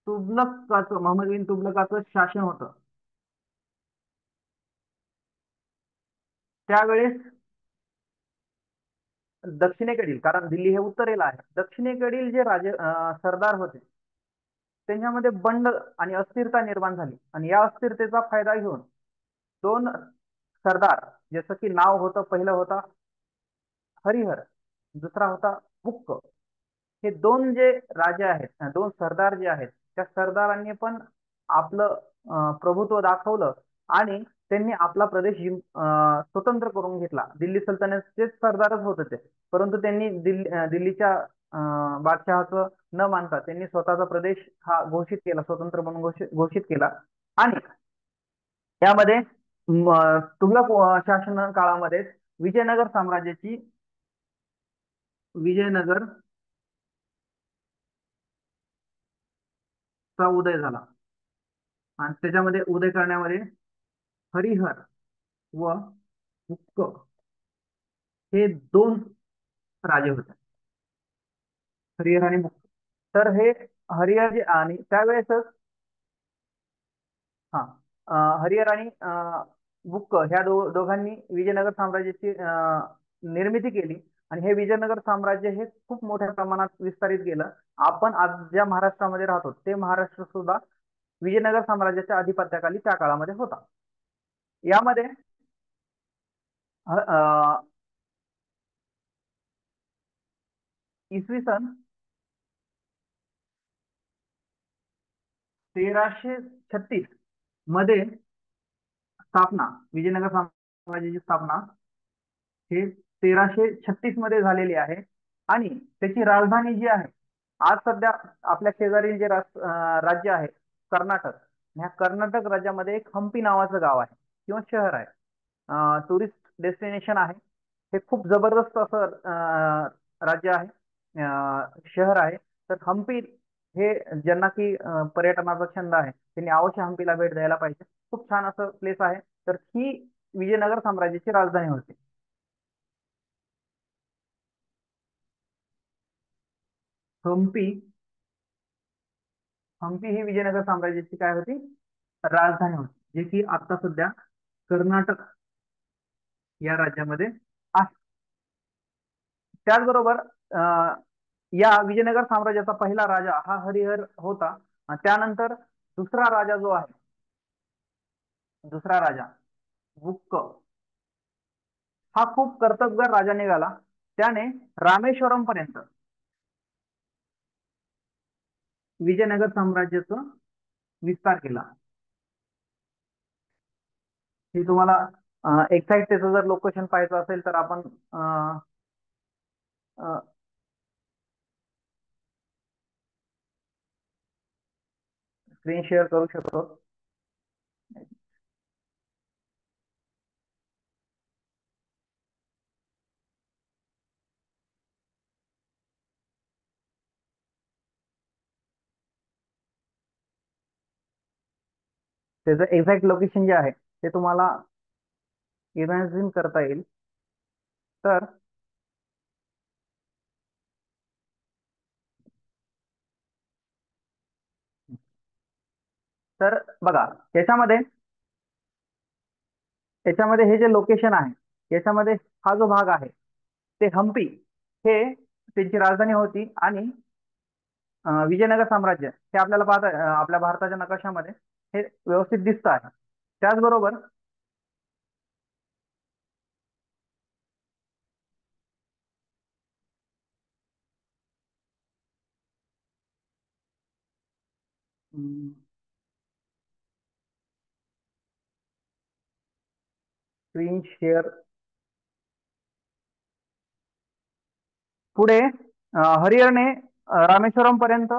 तुघलकाचं मोहम्मद बिन तुघलकाचं शासन होतं, त्यावेळेस दक्षिणेकडील, कारण दिल्ली हे उत्तरेला आहे, दक्षिणेकडील जे सरदार होते त्यांच्यामध्ये बंड आणि अस्थिरता निर्माण झाली. आणि या अस्थिरतेचा फायदा घेऊन 2 सरदार, जसं की नाव होतं, पहिलं होता हरिहर, दुसरा होता बुक्क. हे 2 जे राजे आहेत, 2 सरदार जे आहेत, त्या सरदारांनी पण आपलं प्रभुत्व दाखवलं आणि त्यांनी आपला प्रदेश स्वतंत्र करून घेतला. दिल्ली सल्तनतचेच सरदारच होते ते, परंतु त्यांनी दिल्लीच्या बादशहाचं न मानता त्यांनी स्वतःचा प्रदेश हा घोषित केला, स्वतंत्र म्हणून घोषित केला. आणि त्यामध्ये तुघलक शासन काळामध्ये विजयनगर साम्राज्याची विजयनगर चा उदय झाला. आणि त्याच्यामध्ये उदय करण्यामध्ये हरिहर व हुक्क हे 2 राजे होते, हरिहर आणि बुक्क. तर हे हरिहर आणि त्यावेळेसच हा हरिहर आणि बुक्क ह्या दोघांनी विजयनगर साम्राज्याची निर्मिती केली. आणि हे विजयनगर साम्राज्य हे खूप मोठ्या प्रमाणात विस्तारित केलं. आपण आज ज्या महाराष्ट्रामध्ये राहतो ते महाराष्ट्र सुद्धा विजयनगर साम्राज्याच्या अधिपत्याखाली त्या काळामध्ये होता. यामध्ये इसवी सन 1336 मध्ये स्थापना, विजयनगर साम्राज्याची स्थापना हे 1336 मध्ये झालेली आहे. आणि त्याची राजधानी जी आहे, आज सध्या आपल्या शेजारील जे राज्य आहे कर्नाटक, ह्या कर्नाटक राज्यामध्ये एक हम्पी नावाचं गाव आहे किंवा शहर आहे, टुरिस्ट डेस्टिनेशन आहे. हे खूप जबरदस्त असं राज्य आहे, शहर आहे. तर हम्पी हे ज्यांना की पर्यटनाचा छंद आहे त्यांनी अवश्य हम्पीला भेट द्यायला पाहिजे. खूप छान असं प्लेस आहे. तर ही विजयनगर साम्राज्याची राजधानी होती. हम्पी हम्पी ही विजयनगर साम्राज्याची काय होती, राजधानी होती, जे की आता सध्या कर्नाटक या राज्यामध्ये आहे. त्याचबरोबर या विजयनगर साम्राज्याचा पहिला राजा हा हरिहर होता. त्यानंतर दुसरा राजा जो आहे, दुसरा राजा बुक्क हा खूप कर्तबगार राजा निघाला. त्याने रामेश्वरम पर्यंत विजयनगर साम्राज्याचा विस्तार केला. हे तुम्हाला एक्झॅक्ट त्याचं जर लोकेशन पाहायचं असेल तर आपण स्क्रीन शेअर करू शकतो. त्याचं एक्झॅक्ट लोकेशन जे आहे ते तुम्हाला इमॅजिन करता येईल. तर तर बघा, याच्यामध्ये याच्यामध्ये हे जे लोकेशन आहे याच्यामध्ये हा जो भाग आहे ते हम्पी हे त्यांची राजधानी होती. आणि विजयनगर साम्राज्य हे आपल्याला पाहता आपल्या भारताच्या नकाशामध्ये हे व्यवस्थित दिसत आहे. त्याचबरोबर स्क्रीन शेअर पुढे हरिहरने रामेश्वरम पर्यंत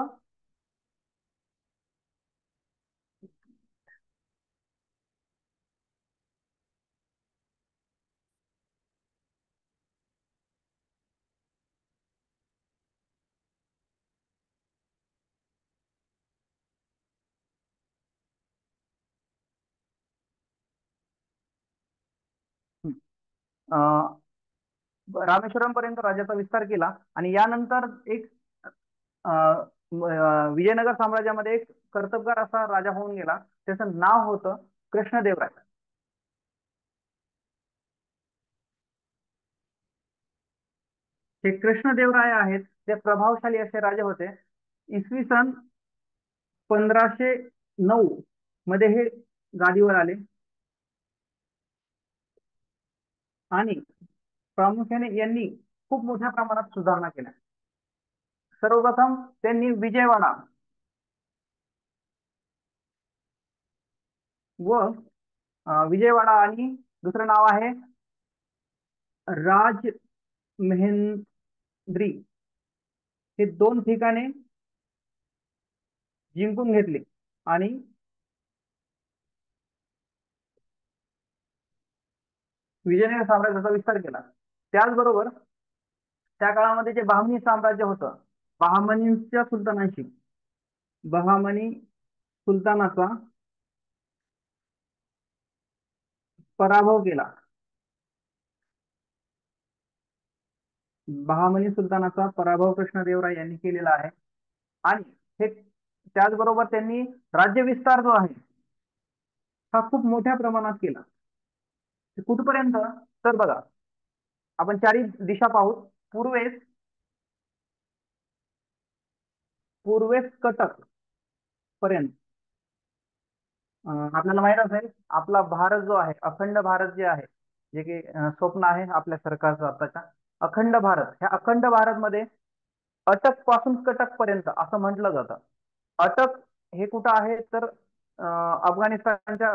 अ, रामेश्वरम पर्यंत राज्याचा विस्तार केला. आणि यानंतर एक विजयनगर साम्राज्यामध्ये एक कर्तबगार असा राजा होऊन गेला. त्याचं नाव होतं कृष्णदेवराय. हे कृष्णदेवराय आहेत ते प्रभावशाली असे राजे होते. इसवी सन 1509 मध्ये हे गादीवर आले. आणि प्रामुख्याने यांनी खूप मोठ्या प्रमाणात सुधारणा केल्या. सर्वप्रथम त्यांनी विजयवाडा व विजयवाडा आणि दुसरं नाव आहे राजमहेंद्री हे दोन ठिकाणे जिंकून घेतले आणि विजयनगर साम्राज्याचा विस्तार केला. त्याचबरोबर त्या काळामध्ये जे बहामनी साम्राज्य होतं, बहामनीच्या सुलतानांशी बहामनी सुलतानाचा पराभव केला. बहामनी सुलतानाचा पराभव कृष्णदेवराय यांनी केलेला आहे. आणि हे त्याचबरोबर त्यांनी राज्य विस्तार जो आहे हा खूप मोठ्या प्रमाणात केला. कुठपर्यंत? तर बघा, आपण चारी दिशा पाहू. पूर्वेस पूर्वेस कटक पर्यंत आपल्याला माहित असेल आपला भारत जो आहे, अखंड भारत जे आहे, जे की स्वप्न आहे आपल्या सरकारचं आताच्या अखंड भारत, ह्या अखंड भारत मध्ये अटक पासून कटक पर्यंत असं म्हटलं जातं. अटक हे कुठं आहे तर अफगाणिस्तानच्या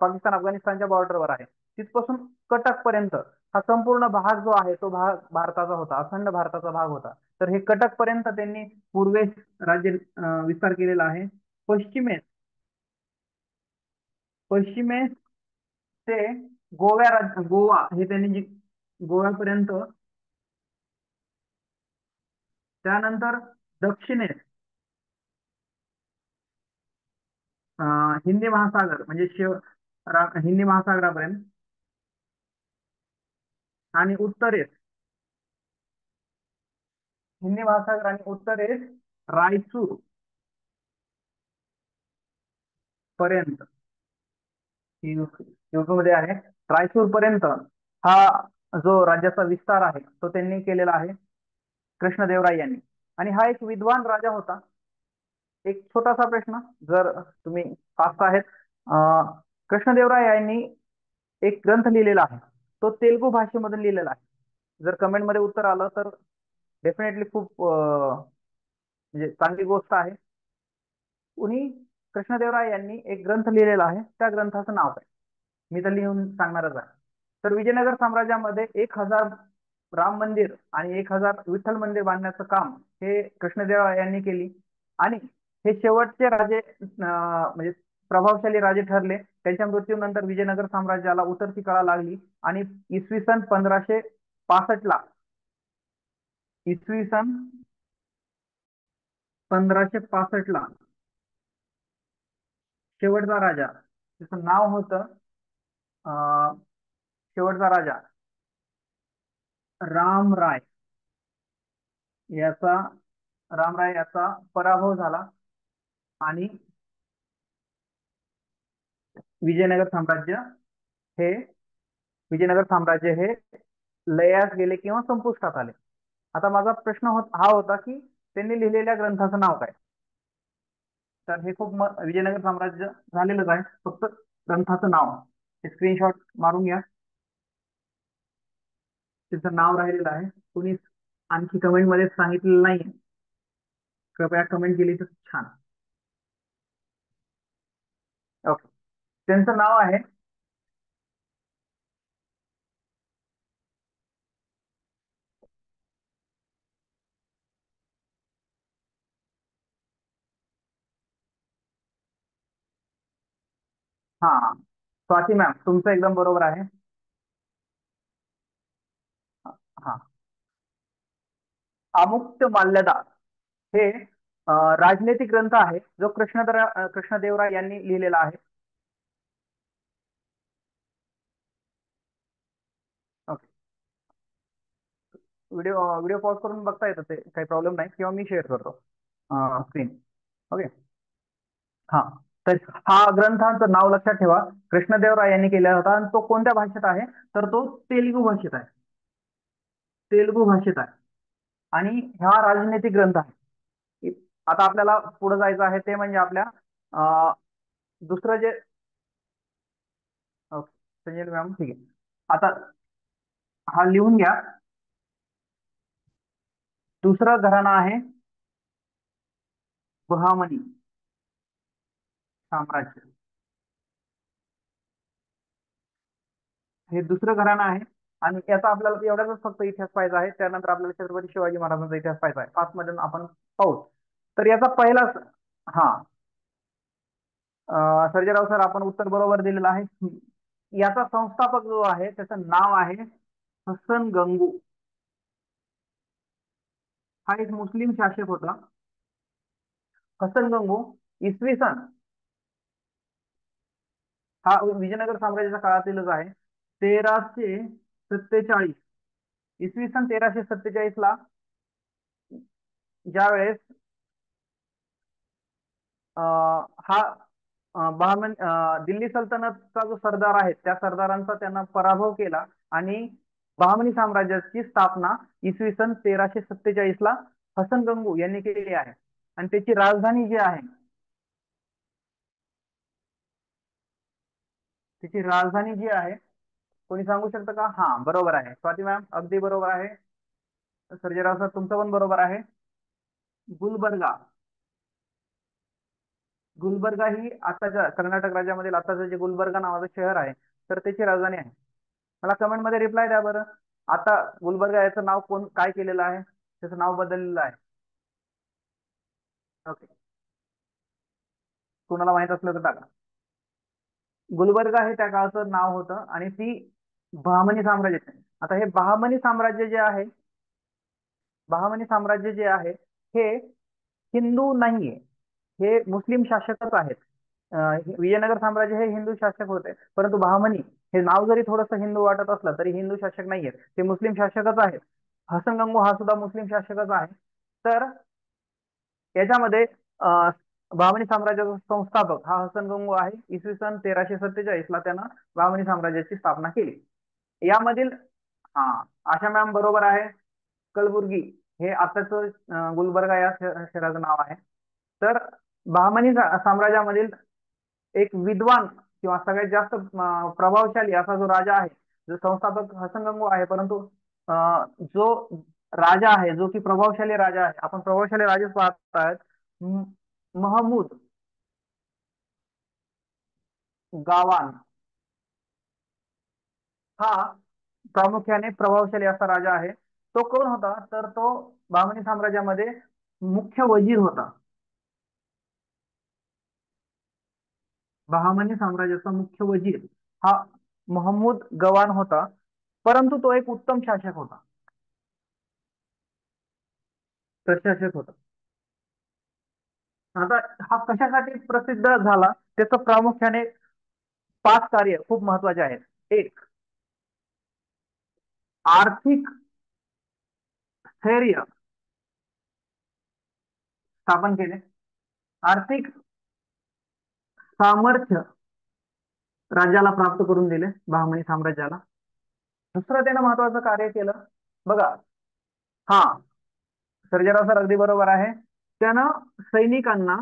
पाकिस्तान अफगाणिस्तानच्या बॉर्डरवर आहे. तिथपासून कटक पर्यंत हा संपूर्ण भाग जो आहे तो भाग भारताचा होता, अखंड भारताचा भाग होता. तर हे कटक पर्यंत त्यांनी पूर्वेस राज्य विस्तार केलेला आहे. पश्चिमेस पश्चिमेस ते गोवा हे त्यांनी गोव्यापर्यंत. त्यानंतर दक्षिणेस हिंदी महासागर म्हणजे हिंदी महासागरापर्यंत. आणि उत्तरेस हिंदी महासागर आणि उत्तरेस रायचूर पर्यंत युपी मध्ये आहे. रायचूर पर्यंत हा जो राज्याचा विस्तार आहे तो त्यांनी केलेला आहे कृष्णदेवराय यांनी. आणि हा एक विद्वान राजा होता. एक छोटासा प्रश्न, जर तुम्ही फास्ट आहेत, कृष्णदेवराय यांनी एक ग्रंथ लिहिलेला आहे, तो तेलुगू भाषेमधून लिहिलेला आहे. जर कमेंट मध्ये उत्तर आलं तर डेफिनेटली खूप म्हणजे चांगली गोष्ट आहे. कुणी कृष्णदेवराय यांनी एक ग्रंथ लिहिलेला आहे, त्या ग्रंथाचं नाव काय? मी तर लिहून सांगणारच आहे. तर विजयनगर साम्राज्यामध्ये 1,000 राम मंदिर आणि 1,000 विठ्ठल मंदिर बांधण्याचं काम हे कृष्णदेवराय यांनी केली. आणि हे शेवटचे राजे म्हणजे प्रभावशाली राजे ठरले. त्यांच्या मृत्यूनंतर विजयनगर साम्राज्याला उतरती कळा लागली आणि इसवी सन 1565 ला, इसवी सन 1565 ला शेवटचा राजा, त्याचं नाव होतं अं, शेवटचा राजा रामराय याचा रामराय याचा पराभव झाला आणि विजयनगर साम्राज्य हे विजयनगर साम्राज्य हे लयास गेले किंवा संपुष्टात आले. आता माझा प्रश्न हा होता की त्यांनी लिहिलेल्या ग्रंथाचं नाव काय? तर हे खूप विजयनगर साम्राज्य झालेलंच आहे, फक्त ग्रंथाचं नाव स्क्रीनशॉट मारून घ्या. त्याचं नाव राहिलेलं आहे, कुणी आणखी कमेंट मध्ये सांगितलेलं नाही. कृपया कमेंट केली तर छान. ओके, त्यांचं नाव आहे हा स्वाती मॅम, तुमचं एकदम बरोबर आहे. हा, आमुक्त माल्यदा हे राजनैतिक ग्रंथ आहे जो कृष्णदेवराय यांनी लिहिलेला आहे. ओके, व्हिडिओ व्हिडिओ पॉज करून बघता येतं, ते काही प्रॉब्लेम नाही, किंवा मी शेअर करतो स्क्रीन. ओके, हा. तर हा ग्रंथाचं नाव लक्षात ठेवा, कृष्णदेवराय यांनी केला होता आणि तो कोणत्या भाषेत आहे? तर तो तेलुगू भाषेत आहे. तेलुगू भाषेत आहे आणि हा राजनैतिक ग्रंथ आहे. आता आपल्याला पुढे जायचं आहे, ते म्हणजे आपल्या अं, दुसरं जे ओके, संजय मॅम ठीक आहे. आता हा लिहून घ्या. दुसरं घराणं आहे बहामनी साम्राज्य. हे दुसरं घराणं आहे आणि याचा आपल्याला एवढ्याच फक्त इतिहास पाहायचा आहे. त्यानंतर आपल्याला छत्रपती शिवाजी महाराजांचा इतिहास पाहायचा आहे, पाच मध्ये आपण पाहू. तर याचा पहिला हा सर्जेराव सर, आपण उत्तर बरोबर दिलेलं आहे. याचा संस्थापक जो आहे त्याचं नाव आहे हसन गंगू. हा एक मुस्लिम शासक होता. हसन गंगू इसवी सन, हा विजयनगर साम्राज्याच्या काळातीलच आहे, 1347, इसवी सन 1347 ला ज्या वेळेस हा बहामन दिल्ली सल्तनतचा जो सरदार आहे त्या सरदारांचा त्यांना पराभव केला आणि बहामनी साम्राज्याची स्थापना इसवी सन 1347 ला हसन गंगू यांनी केली आहे. आणि त्याची राजधानी जी आहे, त्याची राजधानी जी आहे, कोणी सांगू शकतं का? हा बरोबर आहे स्वाती मॅम, अगदी बरोबर आहे. सर्जेराव सर, तुमचं पण बरोबर आहे. गुलबर्गा. गुलबर्गा ही आताच्या कर्नाटक राज्यामधील आताचं जे गुलबर्गा नावाचं शहर आहे, तर त्याची राजधानी आहे. मला कमेंट मध्ये रिप्लाय द्या बरं. आता गुलबर्गा याचं नाव कोण काय केलेलं आहे? त्याचं नाव बदललेलं आहे. ओके, कोणाला माहित असलं तर टाका. गुलबर्गा हे त्या काळाचं नाव होतं आणि ती बहामनी साम्राज्य. आता हे बहामनी साम्राज्य जे आहे, बहामनी साम्राज्य जे आहे हे हिंदू नाहीये, हे मुस्लिम शासकच आहेत. विजयनगर साम्राज्य हे हिंदू शासक होते, परंतु बहामनी हे नाव जरी थोडंसं हिंदू वाटत असलं तरी हिंदू शासक नाहीयेत, ते मुस्लिम शासकच आहेत. हसन गंगू हा सुद्धा मुस्लिम शासकच आहे. तर याच्यामध्ये बहामनी साम्राज्याचा संस्थापक हा हसन गंगू आहे. इसवी सन 1347 ला त्यानं बहामनी साम्राज्याची स्थापना केली. यामधील हा आशा मॅम बरोबर आहे. कलबुर्गी हे आताच गुलबर्गा या शहराचं नाव आहे. तर बहामनी साम्राज्यामधील एक विद्वान किंवा सगळ्यात जास्त प्रभावशाली असा जो राजा आहे, जो संस्थापक हसन आहे, परंतु जो राजा आहे, जो की प्रभावशाली राजा आहे, आपण प्रभावशाली राजेच पाहत आहेत, महमूद गावान हा प्रामुख्याने प्रभावशाली असा राजा आहे. तो कोण होता? तर तो बहामनी साम्राज्यामध्ये मुख्य वजीर होता. बहामनी साम्राज्याचा मुख्य वजीर हा महमूद गवान होता, परंतु तो एक उत्तम शासक होता, प्रशासक होता. आता हा कशासाठी प्रसिद्ध झाला? त्याचं प्रामुख्याने 5 कार्य खूप महत्वाचे आहेत. एक, आर्थिक स्थैर्य स्थापन केले, आर्थिक सामर्थ्य राज्याला प्राप्त करून दिले, बहामनी साम्राज्याला. दुसरं त्यानं महत्वाचं कार्य केलं बघा. हा, सर्जेराव सर अगदी बरोबर आहे. त्यानं सैनिकांना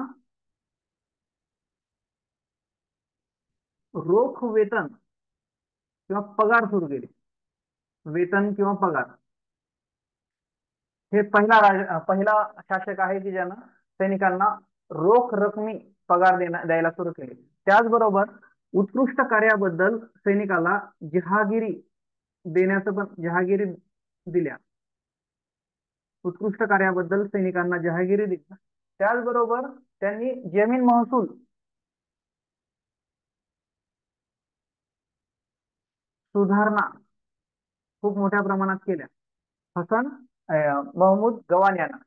रोख वेतन किंवा पगार सुरू केले. वेतन किंवा पगार हे पहिला शासक आहे की ज्यानं सैनिकांना रोख रकमी पगार द्यायला सुरू केले. त्याचबरोबर उत्कृष्ट कार्याबद्दल सैनिकाला जहागिरी देण्याचं पण जहागिरी दिल्या. उत्कृष्ट कार्याबद्दल सैनिकांना जहागिरी दिल्या. त्याचबरोबर त्यांनी जमीन महसूल सुधारणा खूप मोठ्या प्रमाणात केल्या, हसन महमूद गवान यांना.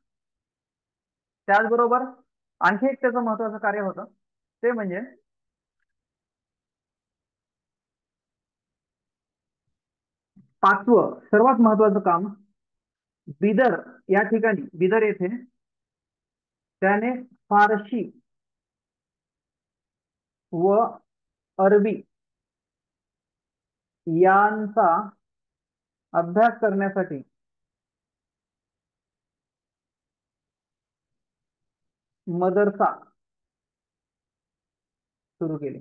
त्याचबरोबर आणखी एक त्याचं महत्वाचं कार्य होतं, ते म्हणजे 5वं सर्वात महत्वाचं काम, बिदर या ठिकाणी, बिदर येथे त्याने फारशी व अरबी यांचा अभ्यास करण्यासाठी मदरसा सुरू केले.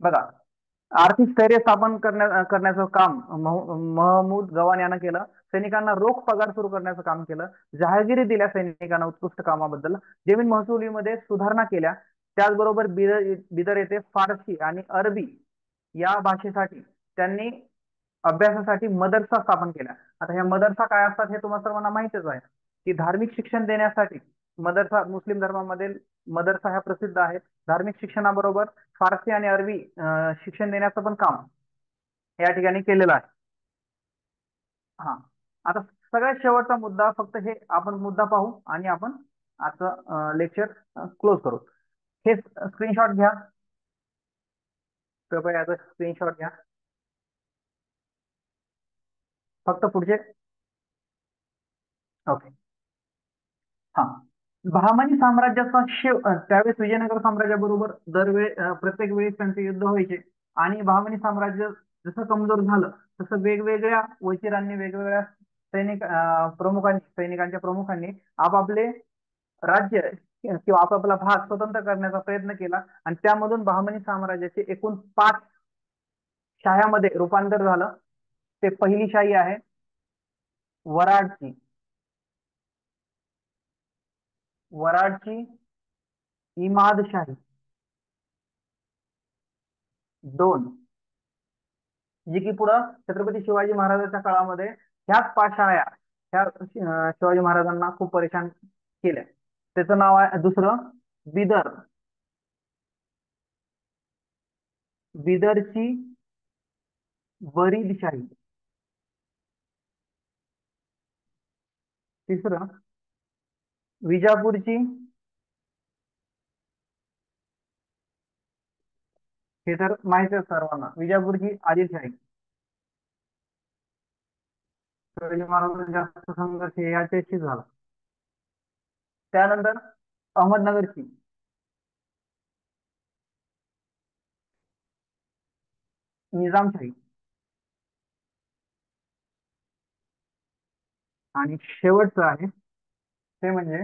बघा, आर्थिक स्थैर्य स्थापन करण्याचं काम महमूद गवान यानं केलं. सैनिकांना रोख पगार सुरू करण्याचं काम केलं, जहागिरी दिल्या सैनिकांना उत्कृष्ट कामाबद्दल, जमीन महसुलीमध्ये सुधारणा केल्या. त्याचबरोबर बिदर येथे फारसी आणि अरबी या भाषेसाठी त्यांनी अभ्यासासाठी मदरसा स्थापन केला. आता ह्या मदरसा काय असतात हे तुम्हाला सर्वांना माहितीच आहे, की धार्मिक शिक्षण देण्यासाठी मदरसा, मुस्लिम धर्मामध्ये मदरसा ह्या प्रसिद्ध आहेत. धार्मिक शिक्षणाबरोबर फारसी आणि अरबी शिक्षण देण्याचं पण काम या ठिकाणी केलेलं आहे. हा, आता सगळ्यात शेवटचा मुद्दा, फक्त हे आपण मुद्दा पाहू आणि आपण आजचं लेक्चर क्लोज करू. हे स्क्रीनशॉट घ्या, कृपया याचा स्क्रीनशॉट घ्या. फक्त पुढचे. ओके. हा, बहामनी साम्राज्याचा त्यावेळेस विजयनगर साम्राज्याबरोबर प्रत्येक वेळेस त्यांचे युद्ध व्हायचे. आणि बहामनी साम्राज्य जसं कमजोर झालं तसं वेगवेगळ्या वजिरांनी, वेगवेगळ्या सैनिकांच्या प्रमुखांनी आपापले राज्य किंवा आपापला भाग स्वतंत्र करण्याचा प्रयत्न केला. आणि त्यामधून बहामनी साम्राज्याचे एकूण 5 शाह्यामध्ये रूपांतर झालं. ते पहिली शाही आहे वराडची. वराडची इमादशाही 2, जी की पुढं छत्रपती शिवाजी महाराजांच्या काळामध्ये ह्याच 5 शाळा ह्या शिवाजी महाराजांना खूप परेशान केल्या. त्याचं नाव आहे दुसरं बिदर. बिदरची बरीदशाही. तिसरं विजापूरची, हे तर माहिती आहे सर्वांना, विजापूरची आदिलशाही. शिवाजी महाराजांचा जास्त संघर्ष याच्याशी झाला. त्यानंतर अहमदनगरची निजामशाही. आणि शेवटचं आहे ते म्हणजे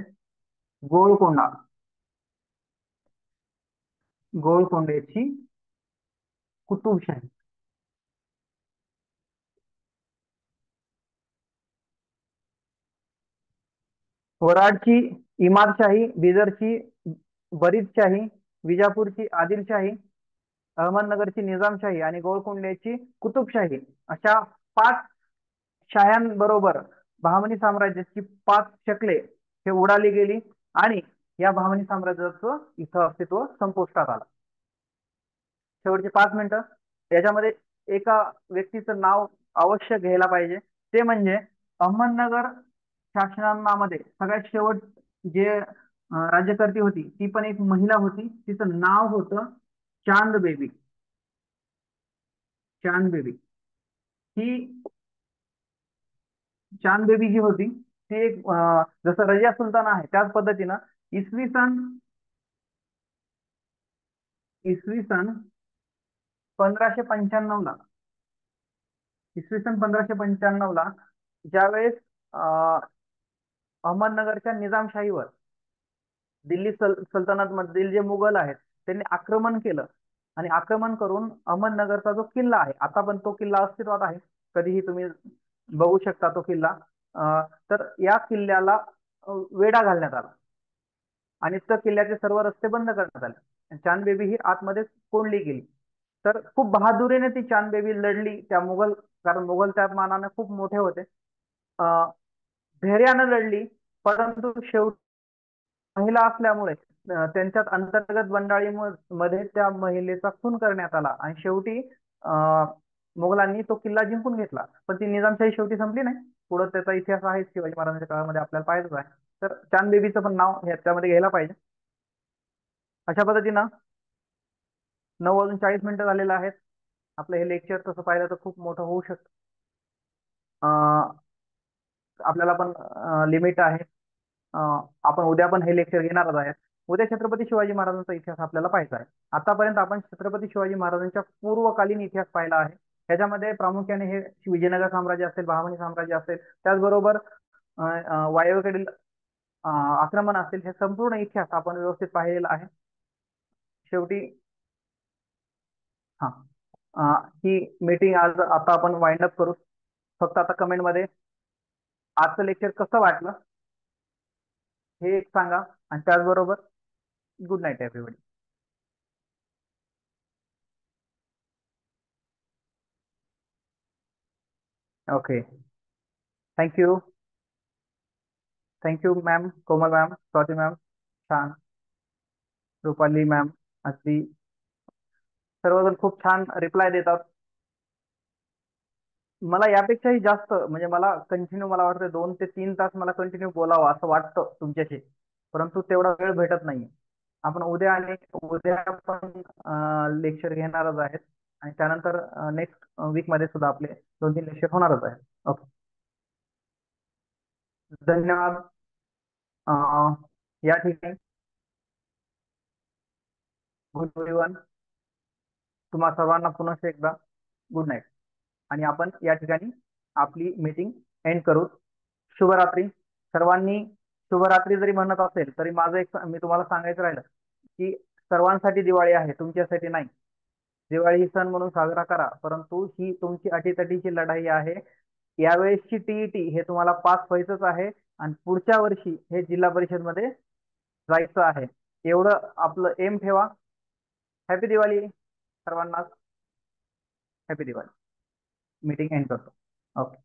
गोलकोंडा. गोलकोंड्याची कुतुबशाही. वराडची इमादशाही, बिदरची बरीदशाही, विजापूरची आदिलशाही, अहमदनगरची निजामशाही आणि गोलकोंड्याची कुतुबशाही अशा 5 शाह्यांबरोबर बहामनी साम्राज्याची 5 शकले हे उडाली गेली आणि या बहामनी साम्राज्याचं इथं अस्तित्व संपुष्टात आलं. शेवटचे 5 मिनिटं याच्यामध्ये एका व्यक्तीचं नाव अवश्य घ्यायला पाहिजे, ते म्हणजे अहमदनगर शासनामध्ये सगळ्यात शेवट जे राज्यकर्ती होती ती पण एक महिला होती. तिचं नाव होतं चांद बेबी. चांद बेबी ही चांद बेबी जी होती ती एक जसं रजिया सुलतान आहे त्याच पद्धतीनं इसवी सन इसवी सन 1595 ला, इसवी सन 1595 ला ज्यावेळेस अहमदनगरच्या निजामशाहीवर दिल्ली सल्तनत मधील जे मुघल आहेत त्यांनी आक्रमण केलं आणि आक्रमण करून अहमदनगरचा जो किल्ला आहे आता पण तो किल्ला अस्तित्वात आहे, कधीही तुम्ही बघू शकता तो किल्ला. तर या किल्ल्याला वेढा घालण्यात आला आणि त्या किल्ल्याचे सर्व रस्ते बंद करण्यात आले. चांद बेबी ही आतमध्ये कोंडली गेली. तर खूप बहादुरीने ती चांद बेबी लढली त्या मुघल, कारण मुघल त्या मानाने खूप मोठे होते. धैर्यानं लढली, परंतु शेवटी महिला असल्यामुळे त्यांच्यात अंतर्गत बंडाळीमध्ये त्या महिलेचा खून करण्यात आला आणि शेवटी मुघलांनी तो किल्ला जिंकून घेतला. पण ती निजामशाही शेवटी संपली नाही. पुढे त्याचा इतिहास आहे शिवाजी महाराजांच्या काळामध्ये आपल्याला पाहायचं आहे. तर चांद बेबीचं पण नाव ह्याच्यामध्ये घ्यायला पाहिजे. अशा पद्धतीनं 9:40 झालेलं आहेत. आपलं हे लेक्चर तसं पाहिलं तर खूप मोठं होऊ शकतं. आपल्याला पण लिमिट आहे. आपण उद्या पण हे लेक्चर घेणारच आहे. उद्या छत्रपती शिवाजी महाराजांचा इतिहास आपल्याला पाहायचा आहे. आतापर्यंत आपण छत्रपती शिवाजी महाराजांच्या पूर्वकालीन इतिहास पाहिला आहे. ह्याच्यामध्ये प्रामुख्याने हे विजयनगर साम्राज्य असेल, बहामनी साम्राज्य असेल, त्याचबरोबर वायव्येकडील आक्रमण असेल, हे संपूर्ण इतिहास आपण व्यवस्थित पाहिलेला आहे. शेवटी हा ही मीटिंग आज आता आपण वाइंड अप करू. फक्त आता कमेंट मध्ये आजचं लेक्चर कसं वाटलं हे एक सांगा आणि त्याचबरोबर good night everybody. Okay, thank you. Thank you ma'am, Komal ma'am, Swati ma'am, छान, रुपाली मॅम, अगदी सर्वजण खूप छान रिप्लाय देतात. मला यापेक्षाही जास्त म्हणजे मला कंटिन्यू मला वाटतं 2 ते 3 तास मला कंटिन्यू बोलावं असं वाटतं तुमच्याशी, परंतु तेवढा वेळ भेटत नाही. आपण उद्या आणि उद्या पण लेक्चर घेणारच आहेत आणि त्यानंतर नेक्स्ट वीक मध्ये सुद्धा आपले 2-3 लेक्चर होणारच आहेत. ओके, धन्यवाद. या ठिकाणी गुड एव्हरीवन, तुम्हा सर्वांना पुन्हा एकदा गुड नाईट आणि आपण या ठिकाणी आपली मीटिंग एंड करू. शुभरात्री सर्वांनी. शुभरात्री जरी म्हणत असेल तरी माझं एक मी तुम्हाला सांगायचं राहिलं की सर्वांसाठी दिवाळी आहे, तुमच्यासाठी नाही. दिवाळी ही सण म्हणून साजरा करा, परंतु ही तुमची अटीतटीची लढाई आहे. यावेळेसची टीईटी हे तुम्हाला पास व्हायचंच आहे आणि पुढच्या वर्षी हे जिल्हा परिषद मध्ये जायचं आहे. एवढं आपलं एम ठेवा. हॅपी दिवाळी सर्वांना. हॅपी दिवाळी. मीटिंग एंड करतो. ओके.